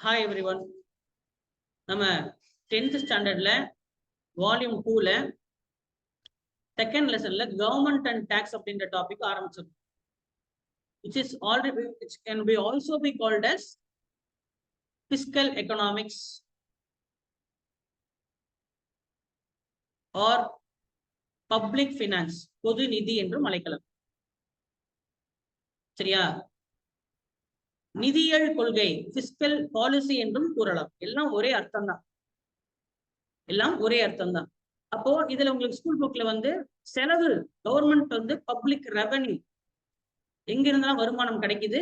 Hi every one. நம்ம 10th ஸ்டாண்டர்ட்ல volume 2ல செகண்ட் லெசன்ல கவர்மெண்ட் அண்ட் டாக்ஸ் அப்படின்ற டாபிக் ஆரம்பிச்சிருக்கோம். Which is already which can be also be called as fiscal economics or public finance, பொது நிதி என்றும் அழைக்கலாம். சரியா? நிதியியல் கொள்கை பிஸ்கல் பாலிசி என்றும் கூறலாம். எல்லாம் ஒரே அர்த்தம் தான். எல்லாம் ஒரே அர்த்தம் தான். அப்போ இதுல உங்களுக்கு ஸ்கூல் புக்ல வந்து செலவு, கவர்மெண்ட் வந்து பப்ளிக் ரெவன்யூ, எங்க இருந்தாலும் வருமானம் கிடைக்குது.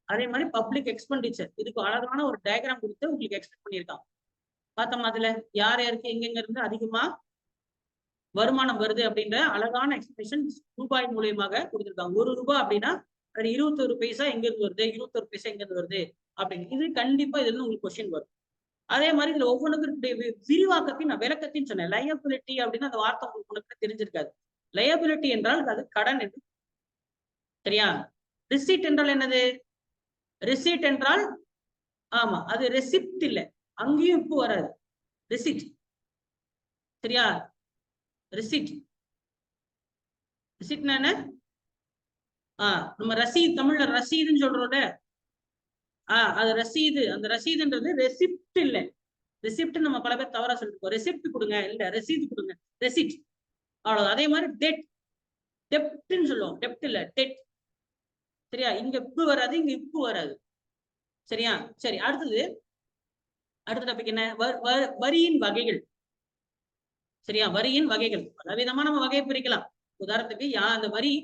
அதே மாதிரி பப்ளிக் எக்ஸ்பெண்டிச்சர், இதுக்கு அழகான ஒரு டயக்ராம் கொடுத்து உங்களுக்கு எக்ஸ்பிளைன் பண்ணியிருக்காங்க. பார்த்தோம் அதுல யார் யாருக்கு எங்கெங்க இருந்து அதிகமா வருமானம் வருது அப்படின்ற அழகான எக்ஸ்பிளேஷன் ரூபாய் மூலியமாக கொடுத்துருக்காங்க. ₹1 அப்படின்னா அது 21 பைசா எங்க இருந்து வருது, 21 பைசா எங்க இருந்து வருது அப்படின்னு. இது கண்டிப்பா இதுல இருந்து உங்களுக்கு கொஸ்டின் வரும். அதே மாதிரி இதுல ஒவ்வொன்றுக்கும் விரிவாக்கத்தையும் நான் விளக்கத்தையும் சொன்னேன். லயபிலிட்டி அப்படின்னு அந்த வார்த்தை உங்களுக்கு தெரிஞ்சிருக்காது. லயபிலிட்டி என்றால் அது கடன் என்று. சரியா? ரிசீட் என்றால் என்னது? ரிசீட் என்றால் ஆமா, அது ரெசிப்ட் இல்ல, அங்கேயும் இப்போ வராது. ரிசீட். சரியா? ரிசீட். ரிசீட்னா என்ன? நம்ம ரசீது, தமிழ்ல ரசீதுன்னு சொல்றோட அது ரசீது. அந்த ரசீதுன்றது ரெசிப்ட் இல்ல. ரெசிப்ட் நம்ம பல பேர் தவறா சொல்லிருக்கோம். ரெசிப்ட் கொடுங்க, இல்ல ரசீது கொடுங்க, ரெசிப்ட். அவ்வளவு. அதே மாதிரி டெட், டெப்ட்னு சொல்லுவோம். டெப்ட் இல்ல, டெட். சரியா? இங்க இப்பு வராது, இங்க இப்பு வராது. சரியா? சரி, அடுத்தது அடுத்த டாபிக் என்ன? வரியின் வகைகள். சரியா? வரியின் வகைகள் பல விதமா நம்ம வகையை பிரிக்கலாம். உதாரணத்துக்கு அந்த வரி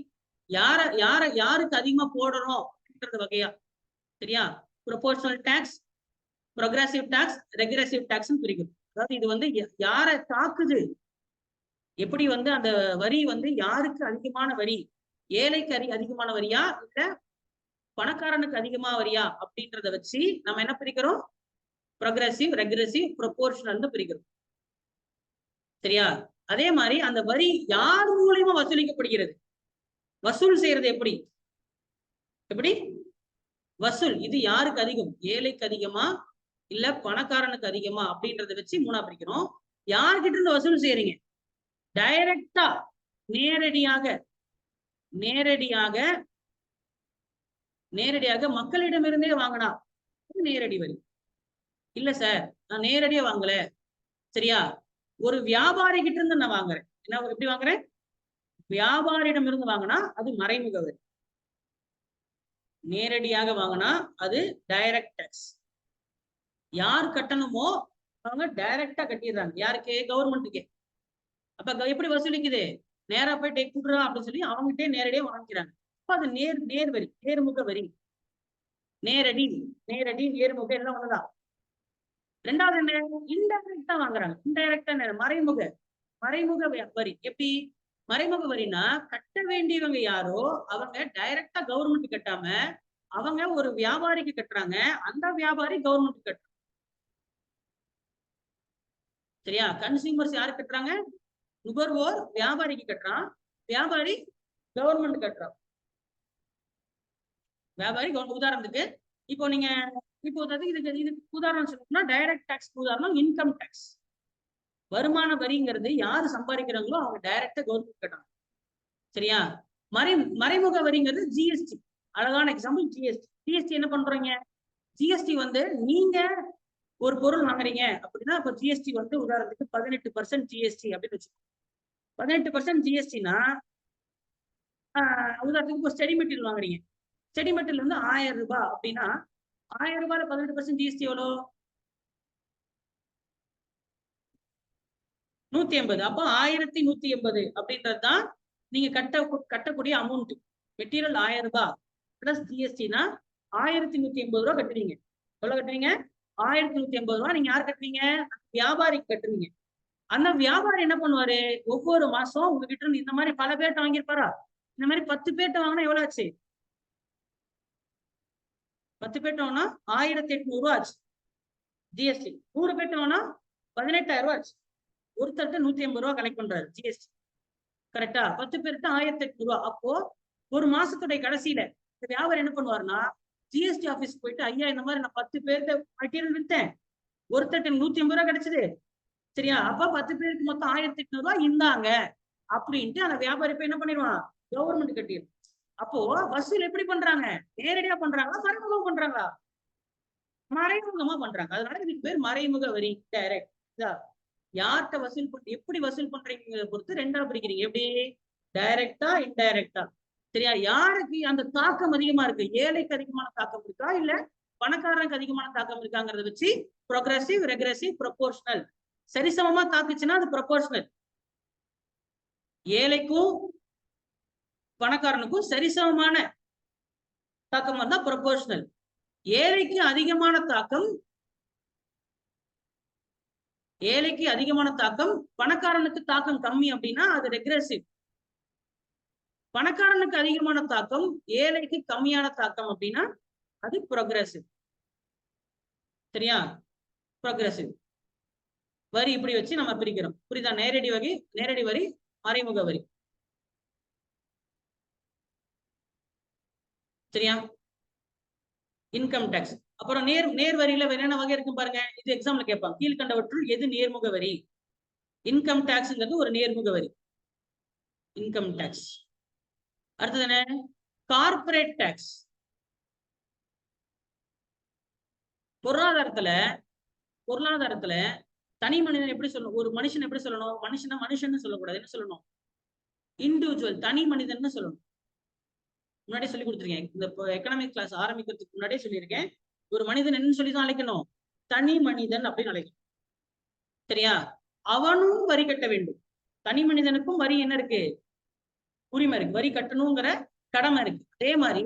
யாருக்கு அதிகமா போடணும் அப்படின்றது வகையா. சரியா? Proportional tax, progressive tax, regressive tax பிரிக்கும். அதாவது இது வந்து யாரை தாக்குது, எப்படி வந்து அந்த வரி வந்து யாருக்கு அதிகமான வரி, ஏழைக்கு அதிகமான வரியா இல்ல பணக்காரனுக்கு அதிகமா வரியா அப்படின்றத வச்சு நம்ம என்ன பிரிக்கிறோம்? ப்ரோக்ரசிவ், ரெக்ரெசிவ், ப்ரொபோர்ஷனல் பிரிக்கிறோம். சரியா? அதே மாதிரி அந்த வரி யார் மூலியமா வசூலிக்கப்படுகிறது, வசூல் செய்யறது எப்படி எப்படி வசூல், இது யாருக்கு அதிகம், ஏழைக்கு அதிகமா இல்ல பணக்காரனுக்கு அதிகமா அப்படின்றத வச்சு மூணா பிரிக்கிறோம். யார்கிட்ட இருந்து வசூல் செய்யறீங்க? டைரக்டா, நேரடியாக நேரடியாக நேரடியாக மக்களிடமிருந்தே வாங்கினா நேரடி வரி. இல்ல சார், நான் நேரடியா வாங்கல. சரியா? ஒரு வியாபாரி கிட்ட இருந்து நான் வாங்குறேன். என்ன, எப்படி வாங்குறேன்? வியாபாரியிடம் இருந்து வாங்கினா அது மறைமுக வரி. நேரடியாக வாங்கினா அது டைரக்ட் டாக்ஸ். யார் கட்டணுமோ அவங்க டைரக்டா கட்டிடுறாங்க. யாருக்கு? கவர்மெண்ட்டுக்கே. அப்ப எப்படி வசூலிக்குது? நேரா போய் டேக் கொடுறா அப்படின்னு சொல்லி அவங்ககிட்டே நேரடியா வாங்கிக்கிறாங்க. அப்ப அது நேர் வரி, நேர்முக வரி. நேரடி நேர்முக எல்லாம் ஒண்ணுதான். ரெண்டாவது என்ன? இன்டைரக்டா வாங்குறாங்க. இன்டைரக்டா மறைமுக வரி. எப்படி மறைமுக வரினா, கட்ட வேண்டியவங்க யாரோ அவங்க டைரக்டா கவர்மெண்ட் கட்டாம அவங்க ஒரு வியாபாரிக்கு கட்டுறாங்க. அந்த வியாபாரி கவர்மெண்ட் கட்டுறாங்க. சரியா? கன்சியூமர்ஸ் யாரு கட்டுறாங்க? நுகர்வோர் வியாபாரிக்கு கட்டுறான், வியாபாரி கவர்மெண்ட் கட்டுறான். வியாபாரி உதாரணத்துக்கு இப்போ நீங்க இதுக்கு உதாரணம் சொல்லணும்னா டைரக்ட் டாக்ஸ் உதாரணம் இன்கம் டாக்ஸ். வருமான வரிங்கிறது யாரு சம்பாதிக்கிறாங்களோ அவங்க டைரக்டா கவர்மெண்ட் கட்டணும். சரியா? மறைமுக வரிங்கிறது ஜிஎஸ்டி. அழகான எக்ஸாம்பிள் ஜிஎஸ்டி. ஜிஎஸ்டி என்ன பண்றீங்க? ஜிஎஸ்டி வந்து நீங்க ஒரு பொருள் வாங்குறீங்க அப்படின்னா இப்ப ஜிஎஸ்டி வந்து உதாரணத்துக்கு 18% ஜிஎஸ்டி அப்படின்னு வச்சுக்கோங்க. 18% ஜிஎஸ்டினா உதாரணத்துக்கு இப்போ ஸ்டடி மெட்டீரியல் வாங்குறீங்க. ஸ்டடி மெட்டீரியல் வந்து ₹1000 அப்படின்னா 1000 18% ஜிஎஸ்டி எவ்வளோ? 180. அப்போ 1180 அப்படின்றது தான் நீங்க கட்டக்கூடிய அமௌண்ட். மெட்டீரியல் ₹1000 பிளஸ் ஜிஎஸ்டினா ₹1180 கட்டுறீங்க. எவ்வளவு கட்டுறீங்க? ₹1180. நீங்க யார் கட்டுறீங்க? வியாபாரிக்கு கட்டுறீங்க. அந்த வியாபாரி என்ன பண்ணுவாரு? ஒவ்வொரு மாசம் உங்ககிட்ட இருந்து இந்த மாதிரி பல பேர்ட்ட வாங்கியிருப்பாரா? இந்த மாதிரி 10 பேர்ட்ட வாங்கினா எவ்வளவு ஆச்சு? 10 பேர்ட்ட வாங்கினா ₹1800 ஆச்சு ஜிஎஸ்டி. 100 பேர்ட்ட வாங்கினா ₹18,000 ஆச்சு. ஒருத்தர்கிட்ட ₹180 கலெக்ட் பண்றாரு ஜிஎஸ்டி. கரெக்டா? 10 பேர்கிட்ட ₹1800. அப்போ ஒரு மாசத்துடைய கடைசியில இந்த வியாபாரி என்ன பண்ணுவாருன்னா ஜிஎஸ்டி ஆபீஸ் போயிட்டு ஐயா இந்த மாதிரி நான் 10 பேருக்கு மெட்டீரியல் வித்தேன், ஒருத்தட்டு 150 ரூபாய் கிடைச்சது, சரியா? அப்ப 10 பேருக்கு மொத்தம் 1800 ரூபாய் இந்தாங்க அப்படின்ட்டு அந்த வியாபாரி போய் என்ன பண்ணிடுவான், கவர்மெண்ட் கட்டிடும். அப்போ வசூல் எப்படி பண்றாங்க? நேரடியா பண்றாங்களா, மறைமுகம் பண்றாங்களா? மறைமுகமா பண்றாங்க. அதனால இதுக்கு பேர் மறைமுக வரி, டைரக்ட். யார்கிட்ட வசூல் பண்ணி எப்படி வசூல் பண்றீங்க பொறுத்து ரெண்டா பிரிக்கிறீங்க. எப்படி? டைரக்டா, இன்டைரக்டா. சரியா? யாருக்கு அந்த தாக்கம் அதிகமா இருக்கு? ஏழைக்கு அதிகமான தாக்கம் இருக்கா, இல்ல பணக்காரனுக்கு அதிகமான தாக்கம் இருக்காங்கிறத வச்சு ப்ரோக்ரசிவ், ரெக்ரெசிவ், ப்ரொபோர்ஷனல். சரிசமமா தாக்குச்சுன்னா அது ப்ரொபோர்ஷனல். ஏழைக்கும் பணக்காரனுக்கும் சரிசமமான தாக்கம் வந்தா ப்ரொபோர்ஷனல். ஏழைக்கு அதிகமான தாக்கம், ஏழைக்கு அதிகமான தாக்கம், பணக்காரனுக்கு தாக்கம் கம்மி அப்படின்னா அது ரெக்ரெசிவ். பணக்காரனுக்கு அதிகமான தாக்கம், ஏழைக்கு கம்மியான தாக்கம் அப்படின்னா அது ப்ரோக்ரசிவ். சரியா? ப்ரோக்ரசிவ் வரி இப்படி வச்சு நம்ம பிரிக்கிறோம். புரியுதா? நேரடி வரி, நேரடி வரி, மறைமுக வரி. சரியா? Income tax. அப்புறம் நேர் வரியில என்னென்ன வகை இருக்கும் பாருங்க. இது எக்ஸாம்ல கேட்பாங்க. கீழ்கண்டவற்றுள் எது நேர்முக வரி? இன்கம் டாக்ஸ்ங்கிறது ஒரு நேர்முக வரி, இன்கம் டாக்ஸ். அடுத்தது என்ன? Corporate tax. பொருளாதாரத்துல தனி மனிதன் எப்படி சொல்லணும்? ஒரு மனுஷன் எப்படி சொல்லணும்? மனுஷன் சொல்லக்கூடாது. என்ன சொல்லணும்? இண்டிவிஜுவல், தனி மனிதன் சொல்லணும். முன்னாடி சொல்லி கொடுத்துருக்கேன். இந்த எக்கனாமிக் கிளாஸ் ஆரம்பிக்கிறதுக்கு முன்னாடியே சொல்லியிருக்கேன். ஒரு மனிதன் என்ன சொல்லிதான் அழைக்கணும்? தனி மனிதன் அப்படின்னு அழைக்கணும். சரியா? அவனும் வரி கட்ட வேண்டும். தனி மனிதனுக்கும் வரி என்ன இருக்கு? உரிமை இருக்கு. வரி கட்டணுங்கிற கடமை இருக்கு. அதே மாதிரி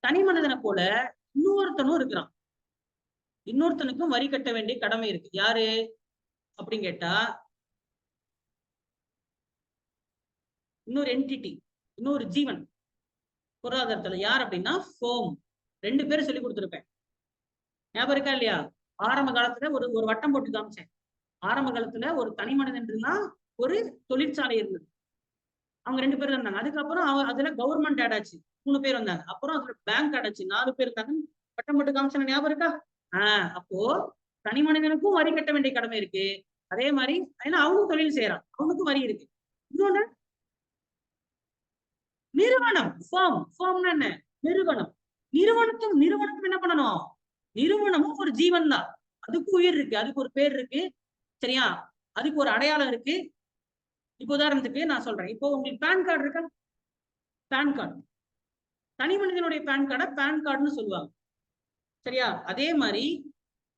தனி மனிதனை போல இன்னொருத்தனும் இருக்கிறான். இன்னொருத்தனுக்கும் வரி கட்ட வேண்டிய கடமை இருக்கு. யாரு அப்படின்னு கேட்டா, இன்னொரு என்டிட்டி, இன்னொரு ஜீவன் பொருளாதாரத்துல. யார் அப்படின்னா ஃபோம். 2 பேரும் சொல்லி கொடுத்துருப்பேன். ஞாபகம் இருக்கா இல்லையா? ஆரம்ப காலத்துல ஒரு வட்டம் போட்டு காமிச்சேன். ஆரம்ப காலத்துல ஒரு தனி மனிதன் இருந்தா, ஒரு தொழிற்சாலை இருந்தது. அவங்க 2 பேரும் இருந்தாங்க. அதுக்கப்புறம் அதுல கவர்மெண்ட் ஆட் ஆச்சு, 3 பேர் வந்தாங்க. அப்புறம் அதுல பேங்க் ஆட் ஆச்சு, 4 பேர் இருந்தாங்க. வட்டம் போட்டு காமிச்சேன், ஞாபகம் இருக்கா? அப்போ தனி மனிதனுக்கும் வரி கட்ட வேண்டிய கடமை இருக்கு. அதே மாதிரி ஏன்னா அவனும் தொழில் செய்யறான், அவனுக்கும் வரி இருக்கு. இன்னொன்னு நிறுவனம். ஃபார்ம்னா என்ன? நிறுவனம். நிறுவனத்தும் என்ன பண்ணணும்? நிறுவனமும் ஒரு ஜீவன் தான். அதுக்கு உயிர் இருக்கு, அதுக்கு ஒரு பேர் இருக்கு. சரியா? அதுக்கு ஒரு அடையாளம் இருக்கு. இப்போ உதாரணத்துக்கு நான் சொல்றேன். இப்போ உங்களுக்கு பேன் கார்டு இருக்கா? பேன் கார்டு, தனி மனிதனுடைய பேன் கார்டை பேன் கார்டுன்னு சொல்லுவாங்க. சரியா? அதே மாதிரி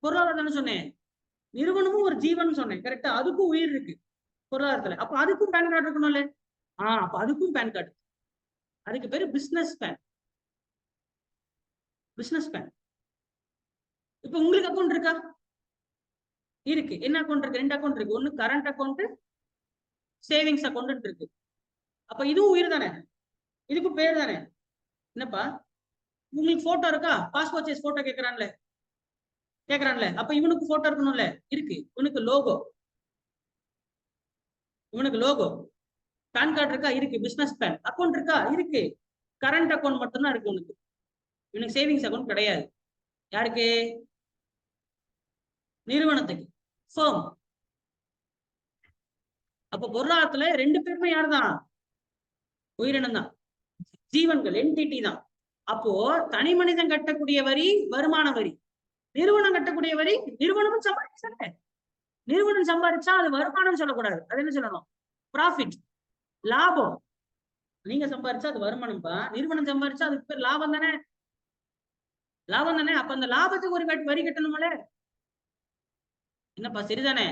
பொருளாதாரம் சொன்னேன், நிறுவனமும் ஒரு ஜீவன் சொன்னேன். கரெக்டா? அதுக்கும் உயிர் இருக்கு பொருளாதாரத்துல. அப்ப அதுக்கும் பேன் கார்டு இருக்கணும்ல? அப்ப அதுக்கும் பேன் கார்டு. அதுக்கு பேரு பிசினஸ் பேன். Business pan. இப்ப உங்களுக்கு அக்கௌண்ட் இருக்கா? இருக்கு. என்ன அக்கௌண்ட் இருக்கு? 2 அக்கௌண்ட் இருக்கு. ஒன்னு கரண்ட் அக்கௌண்ட், சேவிங்ஸ் அக்கௌண்ட் இருக்கு. அப்ப இதுவும் உயிர் தானே, இதுக்கும் பேர் தானே. என்னப்பா உங்களுக்கு போட்டோ இருக்கா? பாஸ்போர்ட் சைஸ் போட்டோ கேக்குறான்ல. அப்ப இவனுக்கு போட்டோ இருக்கணும்ல? இருக்கு. இவனுக்கு லோகோ, பேன் கார்டு இருக்கா? இருக்கு. Business pan. அக்கௌண்ட் இருக்கா? இருக்கு. கரண்ட் அக்கௌண்ட் மட்டும் தான் இருக்கு உனக்கு. இவனுக்கு சேவிங்ஸ் அக்கௌண்ட் கிடையாது. யாருக்கு? நிறுவனத்துக்கு, ஃபர்ம். அப்ப பொருளாதாரத்துல 2 பேருமே யாருதான்? உயிரினம் தான், ஜீவன்கள், என்டிட்டி தான். அப்போ தனி மனிதன் கட்டக்கூடிய வரி வருமான வரி, நிறுவனம் கட்டக்கூடிய வரி நிறுவனமும் சம்பாதிச்சாங்க. நிறுவனம் சம்பாதிச்சா அது வருமானம் சொல்லக்கூடாது. அது என்ன சொல்லணும்? ப்ராஃபிட், லாபம். நீங்க சம்பாதிச்சா அது வருமானம்பா, நிறுவனம் சம்பாதிச்சா அதுக்கு பேர் லாபம் தானே. அப்ப அந்த லாபத்துக்கு ஒரு வரி கட்டணும்ல? என்னப்பா சரிதானே?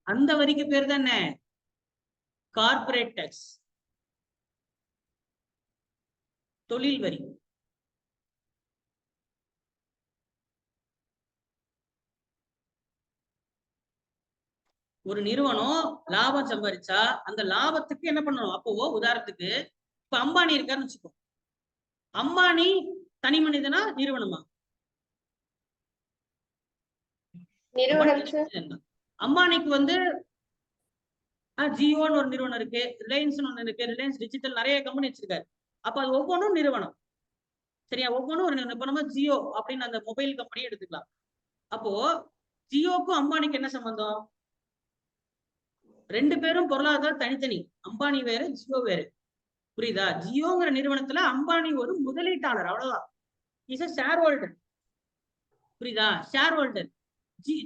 அந்த வரிக்கு பேர் தானே கார்பரேட் டாக்ஸ், தொழில் வரி. ஒரு நிறுவனம் லாபம் சம்பாதிச்சா அந்த லாபத்துக்கு என்ன பண்ணணும்? அப்போ உதாரணத்துக்கு இப்ப அம்பானி இருக்காருன்னு வச்சுக்கோ. அம்பானி தனி மனிதனா நிறுவனமா? அம்பானிக்கு வந்து ஜியோன்னு ஒரு நிறுவனம் இருக்கு, ரிலையன்ஸ் ஒண்ணு இருக்கு, ரிலையன்ஸ் டிஜிட்டல், நிறைய கம்பெனி வச்சிருக்காரு. அப்ப அது ஒவ்வொன்றும் நிறுவனம். சரியா? ஒவ்வொன்றும் ஒரு இப்ப நம்ம ஜியோ அப்படின்னு அந்த மொபைல் கம்பெனி எடுத்துக்கலாம். அப்போ ஜியோக்கும் அம்பானிக்கு என்ன சம்பந்தம்? 2 பேரும் பொருளாதாரம் தனித்தனி. அம்பானி வேற, ஜியோ வேற. புரியுதா? ஜியோங்கிற நிறுவனத்துல அம்பானி ஒரு முதலீட்டாளர், அவ்வளவுதான். Is a shareholder. புரியுதா? Shareholder.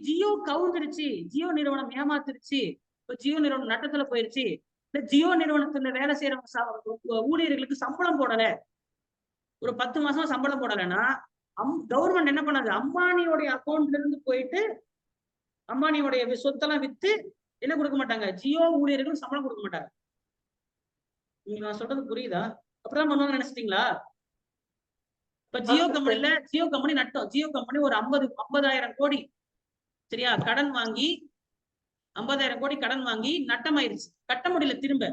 ஜியோ கவுந்துருச்சு, ஜியோ நிறுவனம் ஏமாத்துருச்சு, இப்ப ஜியோ நிறுவனம் நட்டத்துல போயிருச்சு, இந்த ஜியோ நிறுவனத்துல வேலை செய்யறவங்க ஊழியர்களுக்கு சம்பளம் போடல, ஒரு 10 மாசமா சம்பளம் போடலைன்னா கவர்மெண்ட் என்ன பண்ணாது? அம்பானியோடைய அக்கௌண்ட்ல இருந்து போயிட்டு அம்பானியோடைய சொத்தெல்லாம் வித்து என்ன கொடுக்க மாட்டாங்க? ஜியோ ஊழியர்களுக்கு சம்பளம் கொடுக்க மாட்டாங்க. நீங்க நான் சொல்றது புரியுதா? அப்படிதான் பண்ணுவாங்க நினைச்சிட்டீங்களா? இப்ப ஜியோ கம்பெனி நட்டம். ஜியோ கம்பெனி ஒரு 50,000 கோடி சரியா கடன் வாங்கி 50,000 கோடி கடன் வாங்கி நட்டமாயிருச்சு, கட்ட முடியல திரும்ப.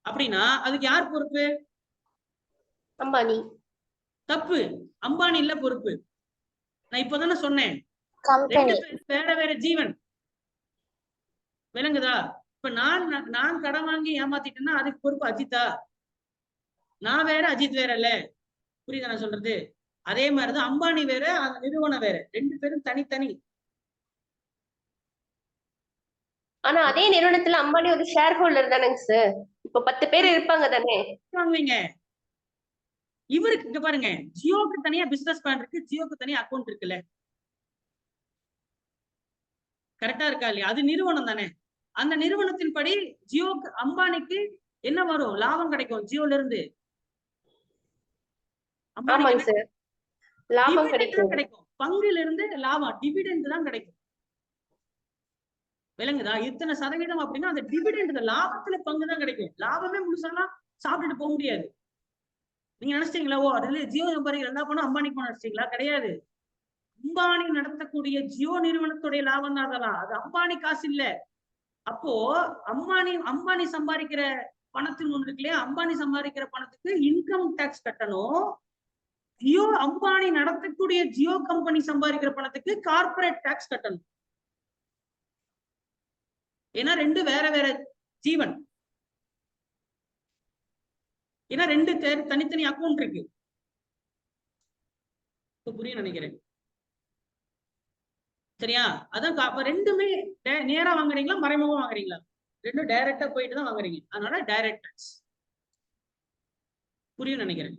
அப்படின்னா அதுக்கு யார் பொறுப்பு? அம்பானி. தப்பு. அம்பானி இல்ல பொறுப்பு. நான் இப்பதானே சொன்னேன், வேற வேற ஜீவன். விளங்குதா? இப்ப நான் கடன் வாங்கி ஏமாத்திட்டேன்னா அதுக்கு பொறுப்பு அஜித்தா? நான் வேற, அஜித் வேற இல்ல. புரியுதா நான் சொல்றது? அதே மாதிரிதான் அம்பானி வேற, அந்த நிறுவனம் வேற, 2 பேரும் தனித்தனி. ஆனா அதே நிறுவனத்துல அம்பானி ஒரு ஷேர் ஹோல்டர் தானேங்க சார்? இப்ப 10 பேர் இருப்பாங்க தானே? வாங்குவீங்க. இவருக்கு இங்க பாருங்க, ஜியோக்கு தனியா பிசினஸ் பிளான் இருக்கு, ஜியோக்கு தனியா அக்கௌண்ட் இருக்குல்ல, கரெக்டா இருக்கா இல்லையா? அது நிறுவனம் தானே. அந்த நிறுவனத்தின் படி ஜியோக்கு அம்பானிக்கு என்ன வரும்? லாபம் கிடைக்கும் ஜியோல இருந்து. லாபம் கிடைக்கும். பங்குல இருந்து லாபம், டிவிடெண்ட் தான் கிடைக்கும். விளங்குதா? இத்தனை சதவீதம் அப்படின்னா அந்த டிவிடெண்ட், லாபத்துல பங்கு தான் கிடைக்கும். லாபமே முழுசாலாம் சாப்பிட்டுட்டு போக முடியாது. நீங்க நினைச்சிட்டீங்களா ஓ அதுல ஜியோ நம்பர் எல்லா பணம் அம்பானி பணம் நினைச்சிட்டீங்களா? கிடையாது. அம்பானி நடத்தக்கூடிய ஜியோ நிறுவனத்துடைய லாபம் தான் அதெல்லாம். அது அம்பானி காசு இல்ல. அப்போ அம்பானி சம்பாதிக்கிற பணத்தின் ஒன்று இருக்கு இல்லையா? அம்பானி சம்பாதிக்கிற பணத்துக்கு இன்கம் டாக்ஸ் கட்டணும். ஜியோ அம்பானி நடத்தக்கூடிய ஜியோ கம்பெனி சம்பாதிக்கிற பணத்துக்கு கார்பரேட் டாக்ஸ் கட்டணும். ஏன்னா 2 வேற வேற ஜீவன். ஏன்னா 2 தனித்தனி அக்கௌண்ட் இருக்கு. புரியும் நினைக்கிறேன். சரியா? அதான் அப்ப 2மே நேரா வாங்குறீங்களா, மறைமுகமா வாங்குறீங்களா? 2 டைரக்டா போயிட்டு தான் வாங்குறீங்க. அதனால டைரக்ட் டாக்ஸ். புரியும் நினைக்கிறேன்.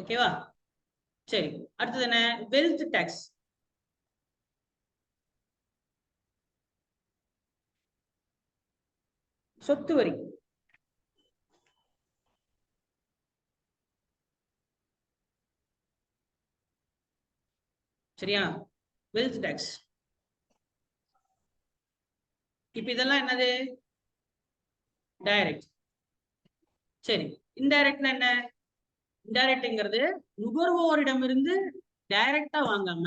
ஓகேவா? சரி, அடுத்தது என்ன? Wealth tax. சொத்து வரி. சரியா? Wealth tax. இப்ப இதெல்லாம் என்னது? டைரக்ட். சரி, இன்டைரக்ட்னா என்ன? இன்டைரக்ட்ங்கிறது நுகர்வோரிடமிருந்து டைரக்டா வாங்காம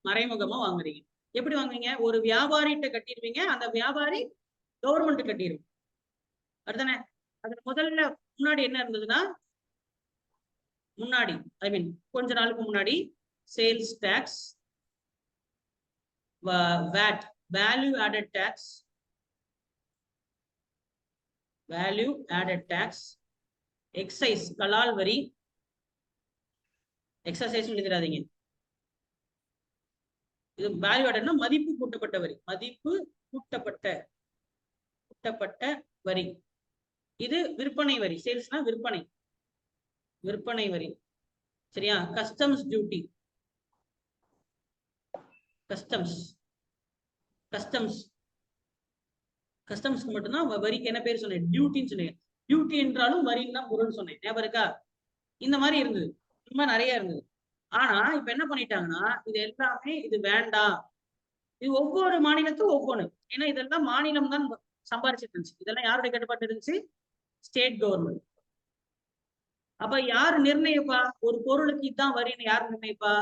மறைமுகமா வாங்குறீங்க. எப்படி வாங்குவீங்க? ஒரு வியாபாரிகிட்ட கட்டிடுவீங்க, அந்த வியாபாரி கவர்மெண்ட் கட்டிடுவீங்க. அதுதானே? அது முதல்ல முன்னாடி என்ன இருந்ததுன்னா, முன்னாடி ஐ மீன் கொஞ்ச நாளுக்கு முன்னாடி sales tax, VAT, value added tax, value added tax, excise கலால் வரி, எக்ஸசைஸ் எழுதிடாதீங்க. இது வேல்யூ ஆடட்னா மதிப்பு கூட்டப்பட்ட வரி, மதிப்பு கூட்டப்பட்ட வரி. இது விற்பனை வரி. சேல்ஸ்னா விற்பனை, விற்பனை வரி. சரியா? கஸ்டம்ஸ் டியூட்டி, கஸ்டம்ஸ்க்கு மட்டும்தான் வரிக்கு என்ன பேர் சொன்னேன்? டியூட்டின்னு சொன்னேன். டியூட்டி என்றாலும் வரின்னு தான் பொருள் சொன்னேன். ஞாபகம் இருக்கா? இந்த மாதிரி இருந்தது, இந்த மாதிரி நிறைய இருந்தது. ஆனா இப்ப என்ன பண்ணிட்டாங்கன்னா, இது எல்லாமே இது வேண்டாம். இது ஒவ்வொரு மாநிலத்துக்கும் ஒவ்வொன்று. ஏன்னா இதெல்லாம் மாநிலம் தான் சம்பாரிச்சிட்டு இருந்துச்சு. இதெல்லாம் யாருடைய கட்டுப்பாட்டு இருந்துச்சு? State government. அப்ப யாரு நிர்ணயிப்பா? ஒரு பொருளுக்கு இதான் வரின்னு யார் நிர்ணயிப்பா?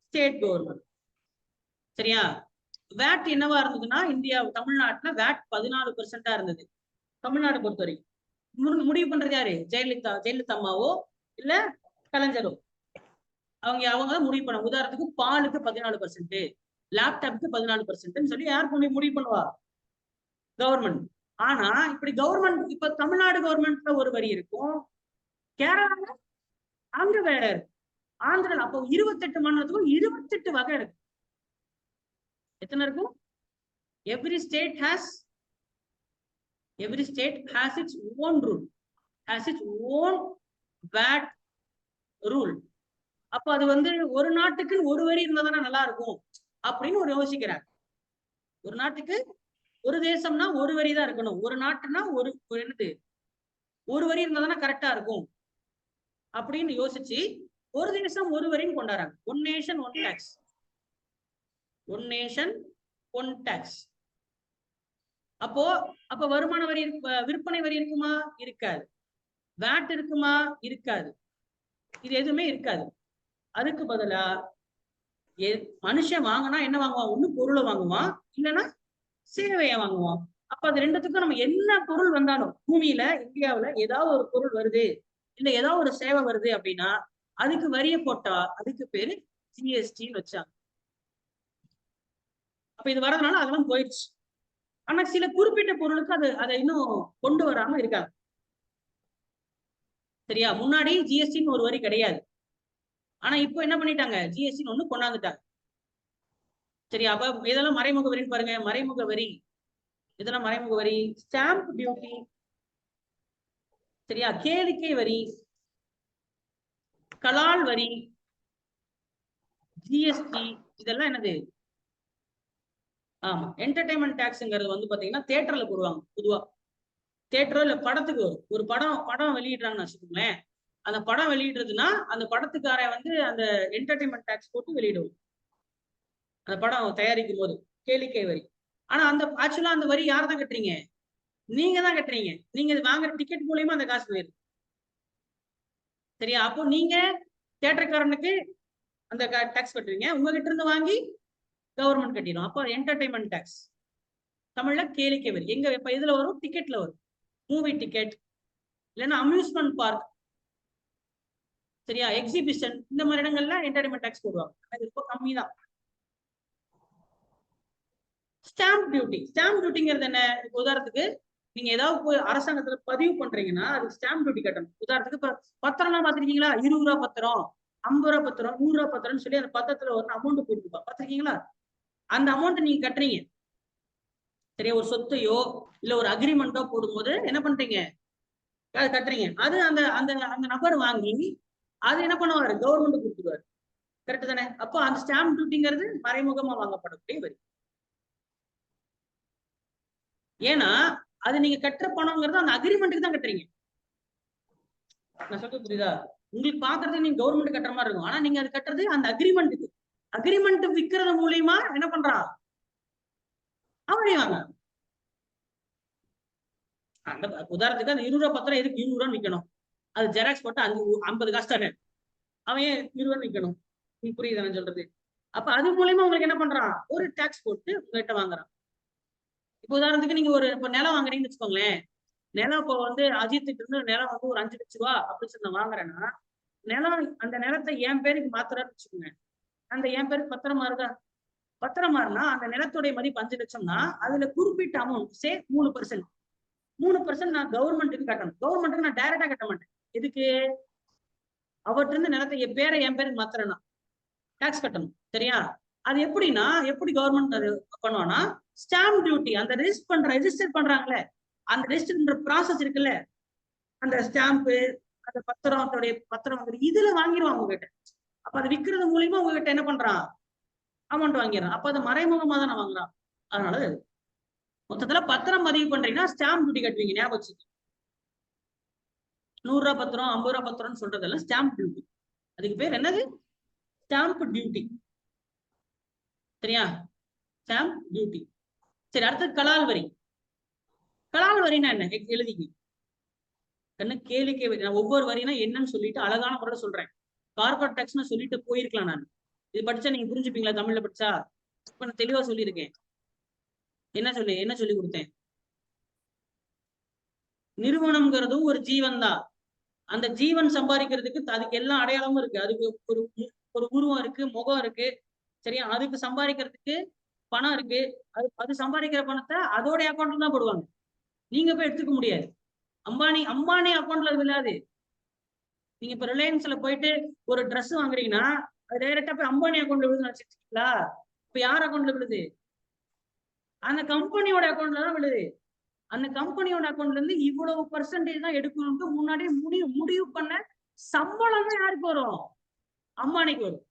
State government. சரியா? வேட் என்னவா இருந்ததுன்னா, இந்தியா தமிழ்நாட்டுல வேட் 14% இருந்தது. தமிழ்நாடு பொறுத்த வரைக்கும் முடிவு பண்றது யாரு? ஜெயலலிதா அம்மாவோ இல்ல கலைஞரோ? அவங்க தான் முடிவு பண்ண. உதாரணத்துக்கு பாலுக்கு 14%, லேப்டாப்க்கு 14% சொல்லி யார் முடிவு பண்ணுவா? கவர்மெண்ட். ஆனா இப்படி கவர்மெண்ட், இப்ப தமிழ்நாடு கவர்மெண்ட்ல ஒரு வரி இருக்கும், கேரளால அங்க வேற இருக்கு. ஆந்திரால அப்போ 28 மாநிலத்துக்கும் 28 வகை இருக்கு. எத்தனை இருக்கும்? Every state has its own rule, has its own VAT rule. அப்ப அது வந்து ஒரு நாட்டுக்கு ஒரு வரி இருந்தா தானே நல்லா இருக்கும் அப்படின்னு ஒரு யோசிக்கிறாங்க. ஒரு நாட்டுக்கு ஒரு தேசம்னா ஒரு வரி தான் இருக்கணும், ஒரு நாட்டுனா என்னது ஒரு வரி இருந்தா தானே கரெக்டா இருக்கும் அப்படின்னு யோசிச்சு ஒரு தேசம் ஒரு வரின்னு கொண்டாடுறாங்க. One nation one tax, one nation one tax. அப்போ அப்ப வருமான வரி விற்பனை வரி இருக்குமா? இருக்காது. வேட் இருக்குமா? இருக்காது. இது எதுவுமே இருக்காது. அதுக்கு பதிலா மனுஷன் வாங்கினா என்ன வாங்குவான்? ஒண்ணு பொருளை வாங்குவான், இல்லைன்னா சேவையை வாங்குவான். அப்ப அது ரெண்டுத்துக்கும் நம்ம என்ன பொருள் வந்தாலும், பூமியில இந்தியாவுல ஏதாவது ஒரு பொருள் வருது, இல்ல ஏதாவது ஒரு சேவை வருது அப்படின்னா அதுக்கு வரிய போட்டா அதுக்கு பேரு ஜிஎஸ்டின்னு வச்சாங்க. அப்ப இது வரதுனால அதெல்லாம் போயிடுச்சு. ஆனா சில குறிப்பிட்ட பொருளுக்கு அதை இன்னும் கொண்டு வராம இருக்காங்க. சரியா? முன்னாடி ஜிஎஸ்டின்னு ஒரு வரி கிடையாது. ஆனா இப்போ என்ன பண்ணிட்டாங்க? ஜிஎஸ்டின்னு ஒண்ணு கொண்டாந்துட்டாங்க. சரியா? அப்ப இதெல்லாம் மறைமுக வரின்னு பாருங்க. மறைமுக வரி, இதெல்லாம் மறைமுக வரி. ஸ்டாம்ப் டியூட்டி, சரியா? கேளிக்கை வரி, கலால் வரி, ஜிஎஸ்டி, இதெல்லாம் என்னது? ஆமா, என்டர்டைன்மெண்ட் டாக்ஸ்ங்கிறது வந்து பாத்தீங்கன்னா தியேட்டர்ல போடுவாங்க. பொதுவா தியேட்டரோ இல்ல படத்துக்கு ஒரு படம் வெளியிடுறாங்கன்னு வச்சுக்கோங்களேன். அந்த படம் வெளியிடுறதுன்னா அந்த படத்துக்காரன் வந்து அந்த என்டர்டைன்மெண்ட் டாக்ஸ் போட்டு வெளியிடுவோம். அந்த படம் தயாரிக்கும் போது கேளிக்கை வரி. ஆனா அந்த ஆக்சுவலா அந்த வரி யார் தான் கட்டுறீங்க? நீங்க தான் கட்டுறீங்க. நீங்க வாங்குற டிக்கெட் மூலியமா அந்த காசு போயிருது. சரியா? அப்போ நீங்க தியேட்டர்காரனுக்கு அந்த டாக்ஸ் கட்டுறீங்க, உங்ககிட்ட இருந்து வாங்கி கவர்மெண்ட் கட்டிடும். அப்போ என்டர்டைன்மெண்ட் டாக்ஸ், தமிழ்ல கேளிக்கை வரி. எங்க இப்ப இதுல வரும்? டிக்கெட்ல வரும். மூவி டிக்கெட், இல்லைன்னா அம்யூஸ்மெண்ட் பார்க், சரியா, எக்ஸிபிஷன், இந்த மாதிரி இடங்கள்ல என்டர்டைன்மெண்ட் டாக்ஸ் போடுவாங்க. அது ரொம்ப கம்மி தான். ஸ்டாம்ப் டியூட்டி, ஸ்டாம்ப் டியூட்டிங்கிறது என்ன? இப்போ உதாரணத்துக்கு நீங்க ஏதாவது போய் அரசாங்கத்துல பதிவு பண்றீங்கன்னா அதுக்கு ஸ்டாம்ப் டியூட்டி கட்டணும். உதாரணத்துக்கு இப்ப பத்திரம்லாம் பாத்திருக்கீங்களா? 20 ரூபா பத்திரம், 50 ரூபா பத்திரம், 100 ரூபா பத்திரம்னு சொல்லி அந்த பத்திரத்துல ஒரு அமௌண்ட் போட்டுப்பா, பாத்திருக்கீங்களா? அந்த அமௌண்ட் நீங்க கட்டுறீங்க. சரியா? ஒரு சொத்தையோ இல்ல ஒரு அக்ரிமெண்டோ போடும்போது என்ன பண்றீங்க? அது கட்டுறீங்க. அது அந்த அந்த அந்த நபர் வாங்கி அது என்ன பண்ணுவாரு? கவர்மெண்ட் கொடுத்துருவாரு. கரெக்ட் தானே? அப்போ அந்த ஸ்டாம்ப் டியூட்டிங்கிறது மறைமுகமா வாங்கப்படக்கூடிய வரி. ஏன்னா அது நீங்க கட்டுற பணம்ங்கிறது அந்த அக்ரிமெண்ட்டுக்கு தான் கட்டுறீங்க. நான் சொல்றது புரியுதா? உங்களுக்கு பாக்குறதுக்கு நீங்க கவர்மெண்ட் கட்டுற மாதிரி இருக்கும், ஆனா நீங்க அது கட்டுறது அந்த அக்ரிமெண்ட்டுக்கு. அக்ரிமெண்ட் விற்கிறது மூலியமா என்ன பண்றான்? அவனே வாங்க. அந்த உதாரணத்துக்கு அந்த 20 ரூபா பத்திரம் எதுக்கு 20 ரூபான்னு விற்கணும்? அது ஜெராக்ஸ் போட்டு 50 காசு தானே, அவன் 20 ரூபான்னு விற்கணும். நீங்க புரியுதா நான் சொல்றது? அப்ப அது மூலியமா உங்களுக்கு என்ன பண்றான்? ஒரு டாக்ஸ் போட்டு உங்ககிட்ட வாங்குறான். இப்ப உதாரணத்துக்கு நீங்க இப்ப நிலம் வாங்குறீங்கன்னு வச்சுக்கோங்களேன். நிலம் இப்போ வந்து அஜித் இருந்து நிலம் வந்து ஒரு 5 லட்சம் ரூபா அப்படின்னு சொல்லி நான் வாங்குறேன்னா, நிலம் அந்த நிலத்தை என் பேருக்கு மாத்துறான்னு வச்சுக்கோங்க. அந்த என் பேருக்கு பத்திரம் மாறுதா? பத்திரம் மாறினா அந்த நிலத்துடைய மதிப்பு 5 லட்சம்னா அதுல குறிப்பிட்ட அமௌண்ட் 3%. 3% நான் கவர்மெண்ட்டுக்கு கட்டணும். கவர்மெண்ட்டுக்கு நான் டைரக்டா கட்ட மாட்டேன். இதுக்கு அவர்கிட்ட இருந்து நிலத்தை என் பேருக்கு மாத்துறேன்னா டாக்ஸ் கட்டணும். சரியா? அது எப்படின்னா, எப்படி கவர்மெண்ட் அது பண்ணுவானா, ஸ்டாம்ப் டியூட்டி, அந்த ரெஜிஸ்டர் பண்றாங்களே, அந்த ரெஜிஸ்டர் பண்ற ப்ராசஸ் இருக்குல்ல, அந்த ஸ்டாம்ப், அந்த பத்திரம் இதுல வாங்கிடுவாங்க உங்ககிட்ட. அப்ப அது விற்கிறது மூலியமா உங்ககிட்ட என்ன பண்றான்? அமௌண்ட் வாங்கிடுறான். அப்ப அது மறைமுகமா தானே வாங்குறான். அதனால மொத்தத்துல பத்திரம் பதிவு பண்றீங்கன்னா ஸ்டாம்ப் டியூட்டி கட்டுவீங்க. ஞாபகம் வச்சுக்கோங்க. 100 ரூபா பத்திரம், 50 ரூபா பத்திரம்னு சொல்றதெல்லாம் ஸ்டாம்ப் டியூட்டி. அதுக்கு பேர் என்னது? Stamp duty. சரியா? Stamp duty. சரி, அடுத்து கலால் வரி. கலால் வரினா என்ன? எழுதிங்க. கண்ணு கேளிக்கை வரி. நான் ஒவ்வொரு வரினா என்னன்னு சொல்லிட்டு அழகான முறையில சொல்றேன். கார்பரேட் டாக்ஸ்னு சொல்லிட்டு போயிருக்கலாம் நான். இது படிச்சா நீங்க புரிஞ்சுப்பீங்களா? தமிழ்ல படிச்சா இப்ப நான் தெளிவா சொல்லியிருக்கேன். என்ன சொல்லி கொடுத்தேன்? நிறுவனம்ங்கிறதும் ஒரு ஜீவன் தான். அந்த ஜீவன் சம்பாதிக்கிறதுக்கு அதுக்கு எல்லா அடையாளமும் இருக்கு. அதுக்கு ஒரு உருவம் இருக்கு, முகம் இருக்கு. சரியா? அதுக்கு சம்பாதிக்கிறதுக்கு பணம் இருக்கு. அது சம்பாதிக்கிற பணத்தை அதோட அக்கௌண்ட்ல தான் போடுவாங்க. நீங்க போய் எடுத்துக்க முடியாது. அம்பானி அக்கௌண்ட்ல அது விழாது. நீங்க இப்ப ரிலையன்ஸ்ல போயிட்டு ஒரு Dress வாங்குறீங்கன்னா அது டைரக்டா போய் அம்பானி அக்கௌண்ட்ல விழுது நினைச்சிருக்கீங்களா? இப்ப யார் அக்கௌண்ட்ல விழுது? அந்த கம்பெனியோட அக்கௌண்ட்ல தான் விழுது. அந்த கம்பெனியோட அக்கௌண்ட்ல இருந்து இவ்வளவு பெர்சன்டேஜ் தான் எடுக்கணும்னு முன்னாடியே முடிவு பண்ண சம்பளம் தான் யாருக்கு வரும்? அம்பானிக்கு வரும்.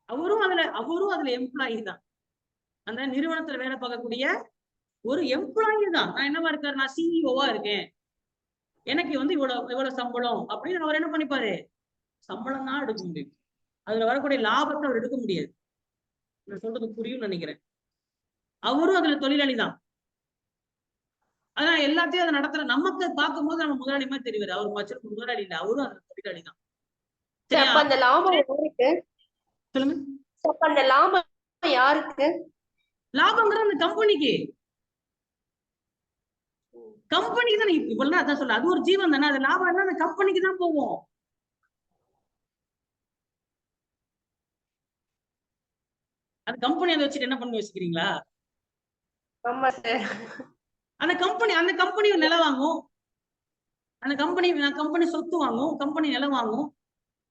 அவரும் அதுல எம்ப்ளாயி தான். அந்த நிறுவனத்துல வேலை பார்க்கக்கூடிய ஒரு எம்ப்ளாயி தான். நான் என்னவா இருக்காரு? நான் சிஇஓவா இருக்கேன், எனக்கு வந்து இவ்வளவு சம்பளம் அப்படின்னு அவர் என்ன பண்ணிப்பாரு? சம்பளம் தான் எடுக்க முடியும். அதுல வரக்கூடிய லாபத்தை அவர் எடுக்க முடியாது. நான் சொல்றது புரியும்னு நினைக்கிறேன். அவரும் அதுல தொழிலாளி தான். ஆனா எல்லாத்தையும் அதை நடத்துற நமக்கு பார்க்கும்போது நம்ம முதலாளி மாதிரி தெரிவாரு. அவர் மச்சம் முதலாளி இல்ல, அவரும் அதுல தொழிலாளி தான். சரியா? அப்ப அந்த லாபம் யாருக்கு? சொல்லுங்க. அப்ப அந்த லாபம் யாருக்கு? லாபங்கிறது அந்த கம்பெனிக்கு. கம்பெனிக்கு தானே. இவ்வளவு அதான் சொல்ல, அது ஒரு ஜீவன் தானே. அது லாபம் எல்லாம் அந்த கம்பெனிக்கு தான் போகும். அது கம்பெனி அதை வச்சுட்டு என்ன பண்ணி வச்சுக்கிறீங்களா? ஆமா சார். அந்த கம்பெனி நிலம் வாங்கும். அந்த கம்பெனி சொத்து வாங்கும், கம்பெனி நிலம் வாங்கும்.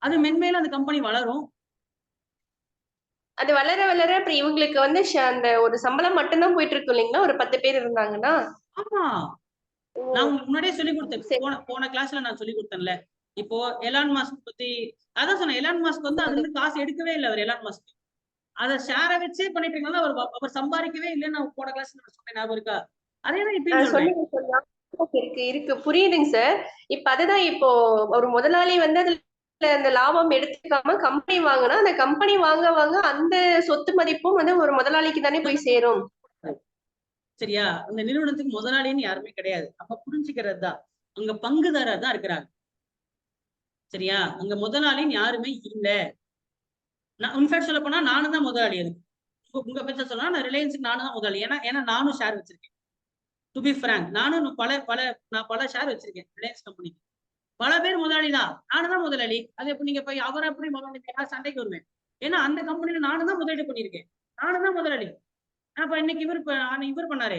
அது மென்மேலும் அந்த கம்பெனி வளரும். அது வளர வளர அப்புறம் இவங்களுக்கு வந்து அந்த ஒரு சம்பளம் மட்டும்தான் போயிட்டு இருக்கும் இல்லைங்களா? ஒரு 10 பேர் இருந்தாங்கன்னா. ஆமா, நான் உங்களுக்கு முன்னாடியே சொல்லி கொடுத்தேன். போன கிளாஸ்ல நான் சொல்லி கொடுத்தேன்ல. இப்போ எலான் மாஸ்க் பத்தி அதான் சொன்னேன். எலான் மாஸ்க் வந்து அதுல இருந்து காசு எடுக்கவே இல்லை. அவர் எலான் மாஸ்க் அதை ஷேரை வச்சே பண்ணிட்டு இருக்கனால அவர் சம்பாதிக்கவே இல்லைன்னு நான் போன கிளாஸ்ல நான் சொன்னேன். ஞாபகம் இருக்கா? அதேதான் இப்பயும் சொல்றேன். இருக்கு புரியுதுங்க சார். இப்ப அதுதான் இப்போ ஒரு முதலாளி வந்து அதுல அந்த லாபம் எடுத்துக்காம கம்பெனி வாங்கினா அந்த கம்பெனி வாங்க வாங்க அந்த சொத்து மதிப்பும் வந்து ஒரு முதலாளிக்கு தானே போய் சேரும். சரியா? அந்த நிறுவனத்துக்கு முதலாளின்னு யாருமே கிடையாது. அப்ப புரிஞ்சுக்கிறது தான். அங்க பங்குதாரர் தான் இருக்கிறாங்க. சரியா? அங்க முதலாளின்னு யாருமே இல்ல. நான் இன்ஃபேக்ட் சொல்ல போனா நானும் தான் முதலாளி. அதுக்கு உங்க பத்தி சொல்லலாம், நான் ரிலையன்ஸுக்கு நானும் தான் முதலாளி. ஏன்னா நானும் ஷேர் வச்சிருக்கேன். டு பி ஃப்ராங்க், நானும் நான் பல ஷேர் வச்சிருக்கேன் ரிலையன்ஸ் கம்பெனிக்கு. பல பேர் முதலாளி தான், நானும் தான் முதலாளி. அது எப்படி நீங்க போய் அவர் எப்படி முதலாளி சண்டைக்கு வருவேன்? ஏன்னா அந்த கம்பெனில நானும் தான் முதலீடு பண்ணியிருக்கேன், நானும் தான் முதலாளி. அப்ப இன்னைக்கு இவர் பண்ணாரு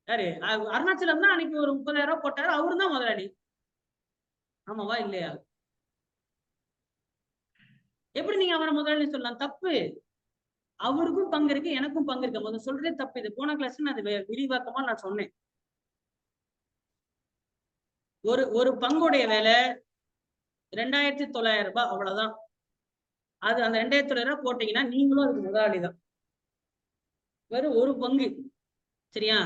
யாரு? அருணாச்சலம் தான் அன்னைக்கு ஒரு 30,000 ரூபாய் போட்டாரு, அவரு தான் முதலாளி. ஆமாவா இல்லையா? எப்படி நீங்க அவரை முதலாளி சொல்லலாம்? தப்பு. அவருக்கும் பங்கு இருக்கு, எனக்கும் பங்கு இருக்கு. முதல்ல சொல்றதே தப்பு. இது போன கிளாஸ்ல நான் விரிவாக்கமா நான் சொன்னேன். ஒரு பங்குடைய வேலை 2,900 ரூபாய், அவ்வளவுதான். அது அந்த 2,900 ரூபாய் போட்டீங்கன்னா நீங்களும் அதுக்கு முதலாளி தான். வெறும் ஒரு பங்கு. சரியா?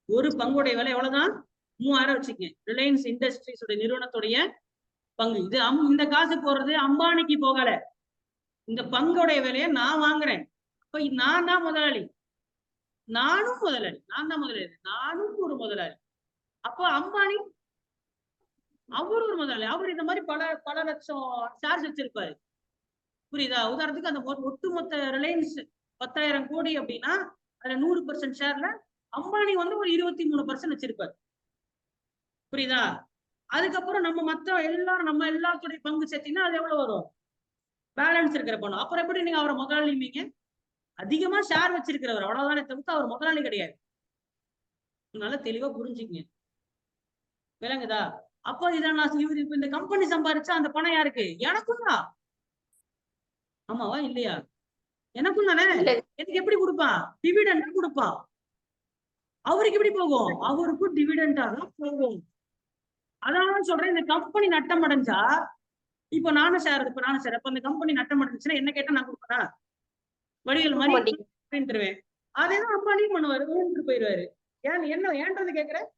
ஒரு பங்குடைய விலை எவ்வளவுதான்? 3,000 வச்சுக்கங்க. ரிலையன்ஸ் இண்டஸ்ட்ரீஸ் நிறுவனத்துடைய பங்கு. இது இந்த காசு போறது அம்பானிக்கு போகல. இந்த பங்குடைய விலையை நான் வாங்குறேன். அப்ப நான் தான் முதலாளி. நானும் முதலாளி. நான் தான் முதலாளி, நானும் ஒரு முதலாளி. அப்போ அம்பானி அவரு ஒரு முதலாளி. அவர் இந்த மாதிரி பல லட்சம் ஷேர்ஸ் வச்சிருப்பாரு. புரியுதா? உதாரணத்துக்கு அந்த ஒட்டுமொத்த ரிலையன்ஸ் 10,000 கோடி அப்படின்னா அதுல 100% ஷேர்ல அம்பானி வந்து ஒரு 23% வச்சிருப்பாரு. புரியுதா? அதுக்கப்புறம் நம்ம எல்லாத்துடைய பங்கு சேர்த்தீங்கன்னா அது எவ்வளவு வரும்? பேலன்ஸ் இருக்கிற பணம். அப்புறம் எப்படி நீங்க அவரை முதலாளிமீங்க? அதிகமா ஷேர் வச்சிருக்கிறவர், அவ்வளவுதானே தவிர்த்து அவர் முதலாளி கிடையாது. நல்லா தெளிவா புரிஞ்சுக்கங்க. விளங்குதா? அப்போ இதான் நான் இப்ப இந்த கம்பெனி சம்பாதிச்சா அந்த பணம் யாருக்கு? எனக்கும் தான். ஆமாவா இல்லையா? எனக்கும் தானே. எனக்கு எப்படி கொடுப்பான்? டிவிடெண்டா கொடுப்பான். அவருக்கு எப்படி போகும்? அவருக்கும் டிவிடெண்டா தான் போகும். அதான் சொல்றேன், இந்த கம்பெனி நட்டம் அடைஞ்சா இப்ப நானும் ஷேர் அப்ப அந்த கம்பெனி நட்டம் அடைஞ்சுன்னா என்ன கேட்டா நான் கொடுப்பேனா? வடிவேல் மாதிரி அதேதான் அம்பானியும் பண்ணுவாரு, போயிருவாரு. ஏன்றது கேக்குறேன்.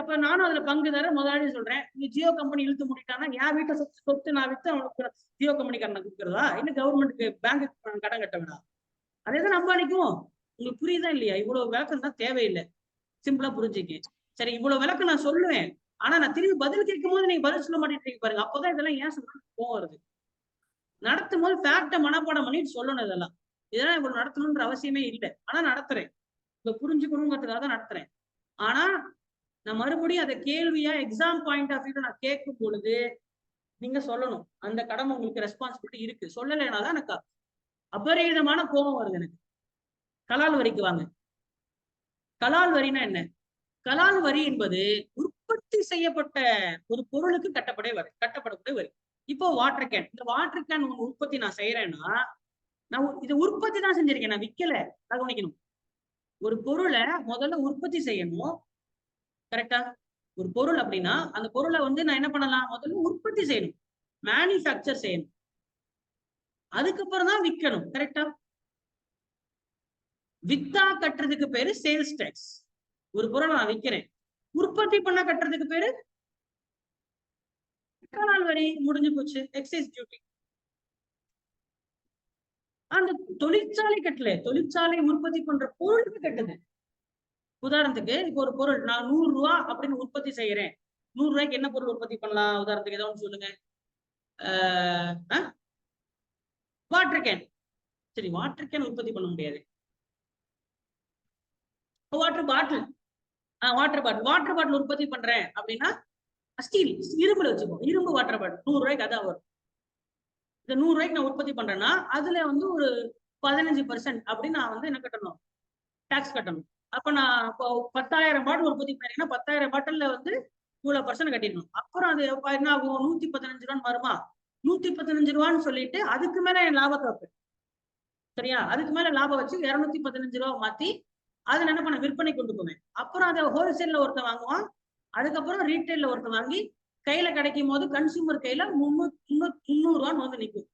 அப்ப நானும் அதுல பங்குதார முதலாளி சொல்றேன். நீ ஜியோ கம்பெனி இழுத்து முடிட்டானா என் வீட்டை சொத்து நான் வித்து அவனுக்கு ஜியோ கம்பெனிக்காரனை கொடுக்குறதா? இன்னும் கவர்மெண்ட்டுக்கு பேங்க்கு கடன் கட்ட வேணாம். அதேதான் அம்பானிக்கும். உங்களுக்கு புரியுதா இல்லையா? இவ்வளவு விளக்கம் தான் தேவையில்லை. சிம்பிளா புரிஞ்சுக்க. சரி, இவ்வளவு விளக்கம் நான் சொல்லுவேன். ஆனா நான் திரும்பி பதில் கேட்கும் போது நீங்க பதில் சொல்ல மாட்டேங்கிறீங்க பாருங்க. அப்பதான் இதெல்லாம் ஏன் சொல்றது கோவம் வருது. நடத்தும் போது ஃபேக்ட மனப்பாடம் பண்ணிட்டு சொல்லணும். இதெல்லாம் இவ்வளவு நடத்தணும்ன்ற அவசியமே இல்லை. ஆனா நடத்துறேன். இதை புரிஞ்சுக்கணுங்கிறதுக்காக தான் நடத்துறேன். ஆனா நான் மறுபடியும் அதை கேள்வியா எக்ஸாம் பாயிண்ட் ஆஃப் வியூ நான் கேட்கும் பொழுது நீங்க சொல்லணும். அந்த கடமை உங்களுக்கு ரெஸ்பான்சிபிலிட்டி இருக்கு. சொல்லலைனாதான் எனக்கு அபரிதமான கோபம் வருது எனக்கு. கலால் வரிக்கு வாங்க. கலால் வரினா என்ன? கலால் வரி என்பது உற்பத்தி செய்யப்பட்ட ஒரு பொருளுக்கு கட்டப்படக்கூடிய வரி. இப்போ வாட்டர் கேன், இந்த வாட்டர் கேன் உற்பத்தி நான் செய்யறேன்னா நான் இது உற்பத்தி தான் செஞ்சிருக்கேன், நான் விக்கல. கவனிக்கணும். ஒரு பொருளை முதல்ல உற்பத்தி செய்யணும். கரெக்டா? ஒரு பொருள் அப்படின்னா அந்த பொருளை நான் என்ன பண்ணலாம், முதல்ல உற்பத்தி செய்யணும், மேனுஃபேக்சர் செய்யணும், அதுக்கப்புறம் தான் விற்கணும். கரெக்டா? வித்தா கட்டுறதுக்கு பேரு சேல்ஸ் டாக்ஸ். ஒரு பொருளை நான் விற்கிறேன், உற்பத்தி பண்ண கட்டுறதுக்கு பேரு கலால் வரி. முடிஞ்சு போச்சு, எக்ஸைஸ் டியூட்டி. அந்த தொழிற்சாலை கட்டல, தொழிற்சாலை உற்பத்தி பண்ற பொருளுக்கு கட்டுது. உதாரணத்துக்கு இப்போ ஒரு பொருள் நான் 100 ரூபா அப்படின்னு உற்பத்தி செய்யறேன். 100 ரூபாய்க்கு என்ன பொருள் உற்பத்தி பண்ணலாம்? உதாரணத்துக்கு ஏதாவது சொல்லுங்க. Water can. சரி, வாட்டர் கேன் உற்பத்தி பண்ண முடியாது. வாட்டர் பாட்டில், வாட்டர் பாட்டில் உற்பத்தி பண்றேன் அப்படின்னா ஸ்டீல், இரும்புல வச்சுக்கோ, இரும்பு வாட்டர் பாட்டில் 100 ரூபாய்க்கு அதான் வரும். இந்த 100 ரூபாய்க்கு நான் உற்பத்தி பண்றேன்னா அதுல ஒரு 15% அப்படின்னு நான் என்ன கட்டணும், டாக்ஸ் கட்டணும். அப்ப நான் இப்போ 10,000 பாட்டில் உற்பத்தி பண்ணீங்கன்னா 10,000 பாட்டில்ல இவ்வளவு % கட்டிடணும். அப்புறம் அது என்ன ஆகும், 115 ரூபான்னு வருமா? 115 ரூபான்னு சொல்லிட்டு அதுக்கு மேல என் லாபத்தை வைப்பேன். சரியா? அதுக்கு மேல லாபம் வச்சு 215 ரூபா மாத்தி அதை என்ன பண்ண, விற்பனை கொண்டு போவேன். அப்புறம் அதை ஹோல்சேல்ல ஒருத்தன் வாங்குவான், அதுக்கப்புறம் ரீட்டைல்ல ஒருத்தன் வாங்கி கையில கிடைக்கும் போது கன்சூமர் கையில 300 ரூபான்னு நிற்கும்.